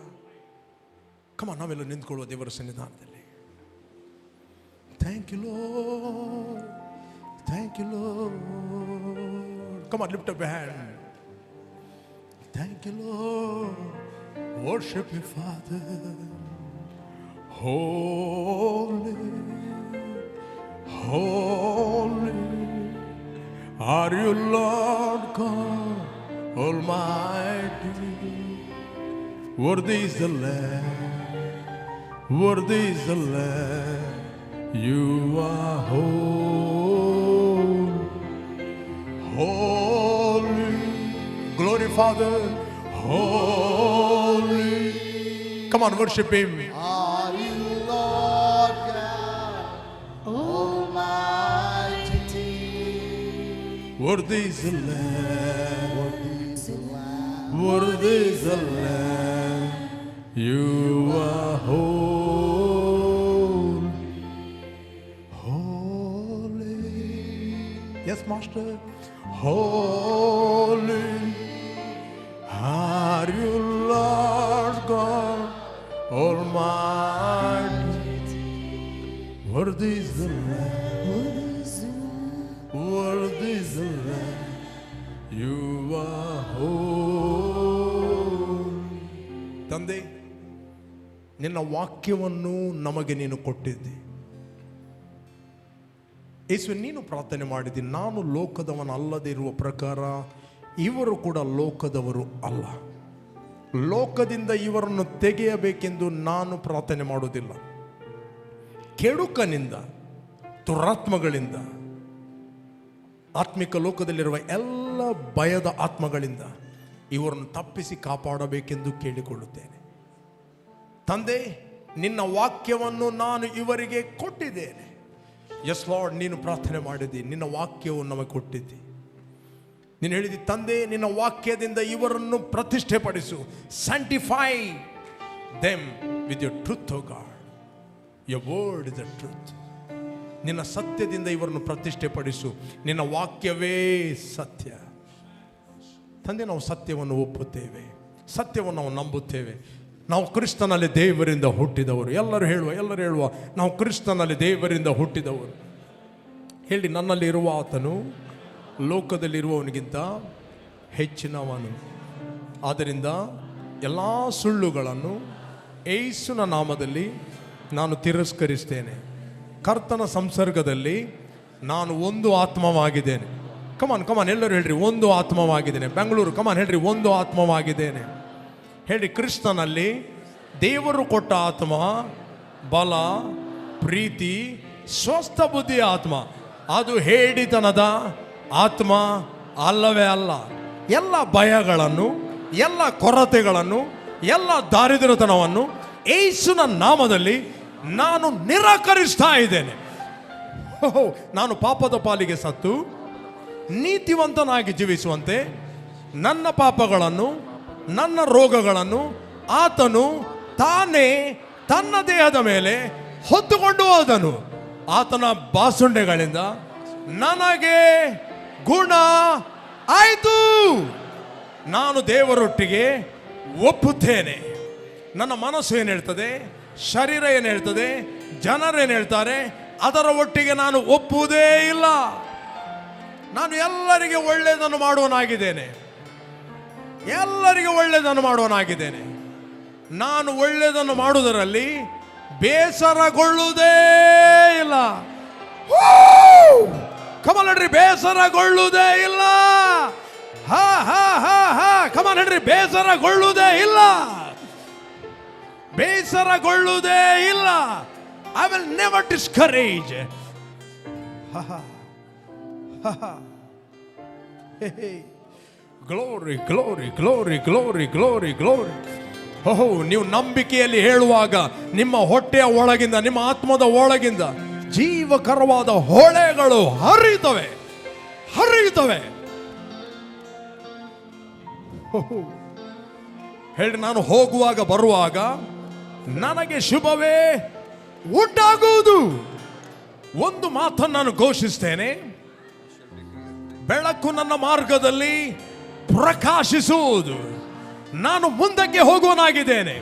ಕಮ, ನಾವೆಲ್ಲ ನಿಂತ್ಕೊಳ್ಳುವ ದೇವರ ಸನ್ನಿಧಾನದಲ್ಲಿ. Thank you Lord, thank you Lord. Come, lift up your hand. Thank you, Lord. Worship you, Father. Holy, holy are you, Lord God Almighty. Worthy is the Lamb, worthy is the Lamb. You are holy, holy. Glory, Father, holy. Come on, worship Him. Are you Lord God Almighty? Worthy is the Lamb, worthy is the Lamb. You are holy, holy. Yes, Master. Holy are you, Lord God Almighty. Worthy is the Lamb, worthy is the Lamb. You are holy. ತಂದೆ, ನಿನ್ನ ವಾಕ್ಯವನ್ನು ನಮಗೆ ನೀನು ಕೊಟ್ಟಿದ್ದೆ. ಯೇಸು, ನೀನು ಪ್ರಾರ್ಥನೆ ಮಾಡಿದ್ದಿ, ನಾನು ಲೋಕದವನಲ್ಲದೆ ಇರುವ ಪ್ರಕಾರ ಇವರು ಕೂಡ ಲೋಕದವರು ಅಲ್ಲ. ಲೋಕದಿಂದ ಇವರನ್ನು ತೆಗೆಯಬೇಕೆಂದು ನಾನು ಪ್ರಾರ್ಥನೆ ಮಾಡುವುದಿಲ್ಲ. ಕೆಡುಕನಿಂದ, ದುರಾತ್ಮಗಳಿಂದ, ಆತ್ಮಿಕ ಲೋಕದಲ್ಲಿರುವ ಎಲ್ಲ ಭಯದ ಆತ್ಮಗಳಿಂದ ಇವರನ್ನು ತಪ್ಪಿಸಿ ಕಾಪಾಡಬೇಕೆಂದು ಕೇಳಿಕೊಳ್ಳುತ್ತೇನೆ. ತಂದೆ, ನಿನ್ನ ವಾಕ್ಯವನ್ನು ನಾನು ಇವರಿಗೆ ಕೊಟ್ಟಿದ್ದೇನೆ. ಎಸ್ ಲಾರ್ಡ್, ನೀನು ಪ್ರಾರ್ಥನೆ ಮಾಡಿದ್ದಿ, ನಿನ್ನ ವಾಕ್ಯವು ನಮಗೆ ಕೊಟ್ಟಿದ್ದಿ. ನೀನು ಹೇಳಿದಿ, ತಂದೆ, ನಿನ್ನ ವಾಕ್ಯದಿಂದ ಇವರನ್ನು ಪ್ರತಿಷ್ಠೆ ಪಡಿಸು. Sanctify them with your truth, O God. Your word is the truth. ನಿನ್ನ ಸತ್ಯದಿಂದ ಇವರನ್ನು ಪ್ರತಿಷ್ಠೆ ಪಡಿಸು. ನಿನ್ನ ವಾಕ್ಯವೇ ಸತ್ಯ. ತಂದೆ, ನಾವು ಸತ್ಯವನ್ನು ಒಪ್ಪುತ್ತೇವೆ, ಸತ್ಯವನ್ನು ನಾವು ನಂಬುತ್ತೇವೆ. ನಾವು ಕ್ರಿಸ್ತನಲ್ಲಿ ದೇವರಿಂದ ಹುಟ್ಟಿದವರು. ಎಲ್ಲರೂ ಹೇಳುವ ನಾವು ಕ್ರಿಸ್ತನಲ್ಲಿ ದೇವರಿಂದ ಹುಟ್ಟಿದವರು. ಹೇಳಿ, ನನ್ನಲ್ಲಿ ಇರುವ ಆತನು ಲೋಕದಲ್ಲಿರುವವನಿಗಿಂತ ಹೆಚ್ಚಿನವನು. ಆದ್ದರಿಂದ ಎಲ್ಲ ಸುಳ್ಳುಗಳನ್ನು ಯೇಸುವಿನ ನಾಮದಲ್ಲಿ ನಾನು ತಿರಸ್ಕರಿಸ್ತೇನೆ. ಕರ್ತನ ಸಂಸರ್ಗದಲ್ಲಿ ನಾನು ಒಂದು ಆತ್ಮವಾಗಿದ್ದೇನೆ. ಕಮಾನ್ ಎಲ್ಲರೂ ಹೇಳ್ರಿ, ಒಂದು ಆತ್ಮವಾಗಿದ್ದೇನೆ. ಬೆಂಗಳೂರು, ಕಮಾನ್ ಹೇಳ್ರಿ, ಒಂದು ಆತ್ಮವಾಗಿದ್ದೇನೆ. ಹೇಳಿ, ಕ್ರಿಸ್ತನಲ್ಲಿ ದೇವರು ಕೊಟ್ಟ ಆತ್ಮ ಬಲ, ಪ್ರೀತಿ, ಸ್ವಸ್ಥ ಬುದ್ಧಿಯ ಆತ್ಮ. ಅದು ಹೇಡಿತನದ ಆತ್ಮ ಅಲ್ಲವೇ ಅಲ್ಲ. ಎಲ್ಲ ಭಯಗಳನ್ನು, ಎಲ್ಲ ಕೊರತೆಗಳನ್ನು, ಎಲ್ಲ ದಾರಿದ್ರ್ಯತನವನ್ನು ಯೇಸುವಿನ ನಾಮದಲ್ಲಿ ನಾನು ನಿರಾಕರಿಸ್ತಾ ಇದ್ದೇನೆ. ನಾನು ಪಾಪದ ಪಾಲಿಗೆ ಸತ್ತು ನೀತಿವಂತನಾಗಿ ಜೀವಿಸುವಂತೆ ನನ್ನ ಪಾಪಗಳನ್ನು, ನನ್ನ ರೋಗಗಳನ್ನು ಆತನು ತಾನೇ ತನ್ನ ದೇಹದ ಮೇಲೆ ಹೊತ್ತುಕೊಂಡು ಹೋದನು. ಆತನ ಬಾಸುಂಡೆಗಳಿಂದ ನನಗೆ ಗುಣ ಆಯಿತು. ನಾನು ದೇವರೊಟ್ಟಿಗೆ ಒಪ್ಪುತ್ತೇನೆ. ನನ್ನ ಮನಸ್ಸು ಏನು ಹೇಳ್ತದೆ, ಶರೀರ ಏನು ಹೇಳ್ತದೆ, ಜನರೇನು ಹೇಳ್ತಾರೆ, ಅದರ ಒಟ್ಟಿಗೆ ನಾನು ಒಪ್ಪುವುದೇ ಇಲ್ಲ. ನಾನು ಎಲ್ಲರಿಗೆ ಒಳ್ಳೆಯದನ್ನು ಮಾಡುವನಾಗಿದ್ದೇನೆ. ಎಲ್ಲರಿಗೆ ಒಳ್ಳೆಯದನ್ನು ಮಾಡುವನಾಗಿದ್ದೇನೆ. ನಾನು ಒಳ್ಳೆಯದನ್ನು ಮಾಡುವುದರಲ್ಲಿ ಬೇಸರಗೊಳ್ಳುವುದೇ ಇಲ್ಲ. ಕಮಲ್ ಹೇಳ್ರಿ, ಬೇಸರಗೊಳ್ಳುವುದೇ ಇಲ್ಲ. ಹಾ ಹಾ ಹಾ ಹಾ ಕಮಲ್ ಹೇಳ್ರಿ, ಬೇಸರಗೊಳ್ಳುವುದೇ ಇಲ್ಲ. ಬೇಸರಗೊಳ್ಳುವುದೇ ಇಲ್ಲ. I will never discourage. Glory glory glory glory glory glory. ಓಹೋ, ನೀವು ನಂಬಿಕೆಯಲ್ಲಿ ಹೇಳುವಾಗ ನಿಮ್ಮ ಹೊಟ್ಟೆಯ ಒಳಗಿಂದ, ನಿಮ್ಮ ಆತ್ಮದ ಒಳಗಿಂದ ಜೀವಕರವಾದ ಹೊಳೆಗಳು ಹರಿಯುತ್ತವೆ. ಹೇಳಿ, ನಾನು ಹೋಗುವಾಗ ಬರುವಾಗ ನನಗೆ ಶುಭವೇ ಉಂಟಾಗುವುದು. ಒಂದು ಮಾತನ್ನು ನಾನು ಘೋಷಿಸ್ತೇನೆ, ಬೆಳಕು ನನ್ನ ಮಾರ್ಗದಲ್ಲಿ ಪ್ರಕಾಶಿಸುವುದು. ನಾನು ಮುಂದಕ್ಕೆ ಹೋಗುವನಾಗಿದ್ದೇನೆ.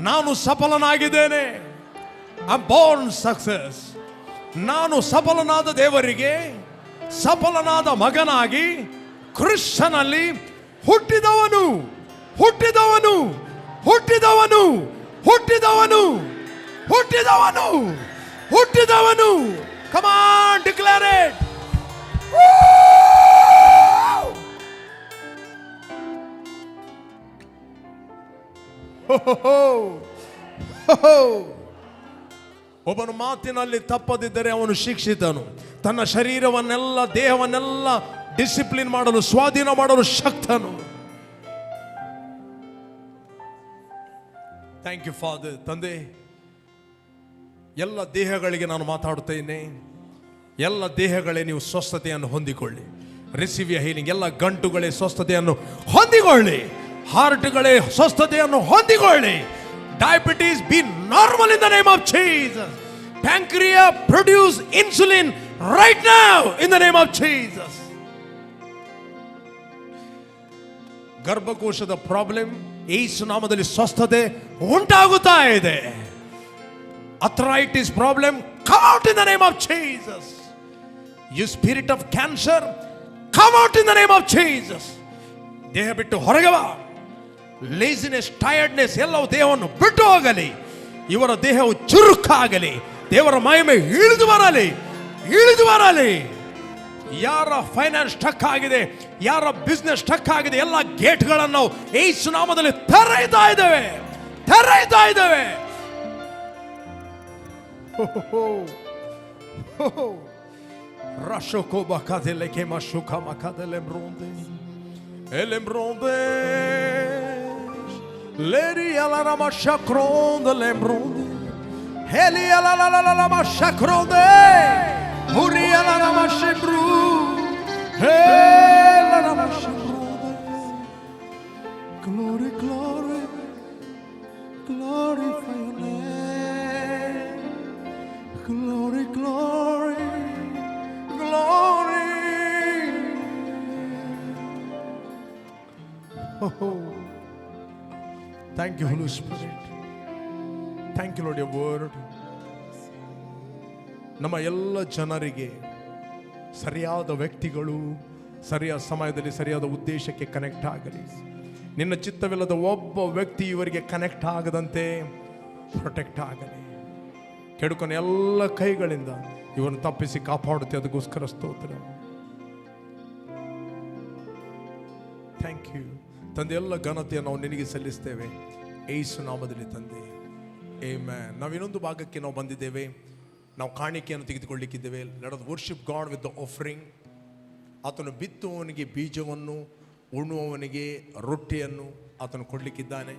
ನಾನು ಸಫಲನಾಗಿದ್ದೇನೆ. I am born success. ನಾನು ಸಫಲನಾದ ದೇವರಿಗೆ ಸಫಲನಾದ ಮಗನಾಗಿ ಕ್ರಿಸ್ತನಲ್ಲಿ ಹುಟ್ಟಿದವನು ಹುಟ್ಟಿದವನು ಹುಟ್ಟಿದವನು ಹುಟ್ಟಿದವನು ಹುಟ್ಟಿದವನು ಹುಟ್ಟಿದವನು. Come on, declare it. ಒಬ್ಬನ ಮಾತಿನಲ್ಲಿ ತಪ್ಪದಿದ್ದರೆ ಅವನು ಶಿಕ್ಷಿತನು. ತನ್ನ ಶರೀರವನ್ನೆಲ್ಲ ದೇಹವನ್ನೆಲ್ಲ ಡಿಸಿಪ್ಲಿನ್ ಮಾಡಲು ಸ್ವಾಧೀನ ಮಾಡಲು ಶಕ್ತನು. Thank you father. ತಂದೆ, ಎಲ್ಲ ದೇಹಗಳಿಗೆ ನಾನು ಮಾತಾಡುತ್ತೇನೆ. ಎಲ್ಲ ದೇಹಗಳೇ ನೀವು ಸ್ವಸ್ಥತೆಯನ್ನು ಹೊಂದಿಕೊಳ್ಳಿ. Receive your healing. ಎಲ್ಲ ಗಂಟುಗಳೇ ಸ್ವಸ್ಥತೆಯನ್ನು ಹೊಂದಿಕೊಳ್ಳಿ. ಹಾರ್ಟ್ಗಳೇ ಸ್ವಸ್ಥತೆಯನ್ನು ಹೊಂದಿಕೊಳ್ಳಿ. Diabetes be normal in the name of Jesus. Pancreas produce insulin right now in the name of Jesus. ಗರ್ಭಕೋಶದ ಪ್ರಾಬ್ಲಮ್ ಯೇಸು ನಾಮದಲ್ಲಿ ಸ್ವಸ್ಥತೆ ಉಂಟಾಗುತ್ತಾ ಇದೆ. arthritis problem, come out in the name of Jesus. You spirit of cancer, come out in the name of Jesus. ದೇಹ ಬಿಟ್ಟು ಹೊರಗೆ ಬಾ. Laziness, tiredness ಎಲ್ಲವೂ ದೇಹವನ್ನು ಬಿಟ್ಟು ಹೋಗಲಿ. ಇವರ ದೇಹವು ಚುರುಕಾಗಲಿ. ದೇವರ ಮಹಿಮೆ ಇಳಿದು ಬರಲಿ, ಇಳಿದು ಬರಲಿ. ಯಾರ ಫೈನಾನ್ಸ್ ಸ್ಟಕ್ ಆಗಿದೆ, ಯಾರ ಬಿಸ್ನೆಸ್ ಸ್ಟಕ್ ಆಗಿದೆ, ಎಲ್ಲ ಗೇಟ್ಗಳನ್ನು ನಾವು ಯೇಸು ನಾಮದಲ್ಲಿ ತೆರೆಯುತ್ತಾ ಇದ್ದೇವೆ, ತೆರೆಯುತ್ತಾ ಇದ್ದೇವೆ. Rashoko bakadele kema shuka makadele mbronde elembronde leri ala na mashakronde lembronde heli ala la la la mashakronde huri ala na mashebru hela na mashakronde. Glory, glory, glorify your name. Glory, glory, glory. Oh, thank you, Holy Spirit. Thank you, Lord, your word. ನಮ್ಮ ಎಲ್ಲ ಜನರಿಗೆ ಸರಿಯಾದ ವ್ಯಕ್ತಿಗಳು ಸರಿಯಾದ ಸಮಯದಲ್ಲಿ ಸರಿಯಾದ ಉದ್ದೇಶಕ್ಕೆ connect ಆಗಲಿ. ನಿನ್ನ ಚಿತ್ತವಿಲ್ಲದ ಒಬ್ಬ ವ್ಯಕ್ತಿ ಇವರಿಗೆ ಕನೆಕ್ಟ್ ಆಗದಂತೆ ಪ್ರೊಟೆಕ್ಟ್ ಆಗಲಿ. ಕೆಡುಕನ ಎಲ್ಲ ಕೈಗಳಿಂದ ಇವನು ತಪ್ಪಿಸಿ ಕಾಪಾಡುತ್ತೆ. ಅದಕ್ಕೋಸ್ಕರ ಸ್ತೋತ್ರ. ಥ್ಯಾಂಕ್ ಯು ತಂದೆ. ಎಲ್ಲ ಘನತೆಯನ್ನು ನಾವು ನಿನಗೆ ಸಲ್ಲಿಸ್ತೇವೆ ಯೇಸು ನಾಮದಲ್ಲಿ ತಂದೆ. ಆಮೆನ್. ನಾವು ಇನ್ನೊಂದು ಭಾಗಕ್ಕೆ ನಾವು ಬಂದಿದ್ದೇವೆ. ನಾವು ಕಾಣಿಕೆಯನ್ನು ತೆಗೆದುಕೊಳ್ಳಿಕ್ಕಿದ್ದೇವೆ. Let us worship God with the offering. ಆತನು ಬಿತ್ತುವವನಿಗೆ ಬೀಜವನ್ನು, ಉಣ್ಣುವವನಿಗೆ ರೊಟ್ಟಿಯನ್ನು ಆತನು ಕೊಡಲಿಕ್ಕಿದ್ದಾನೆ.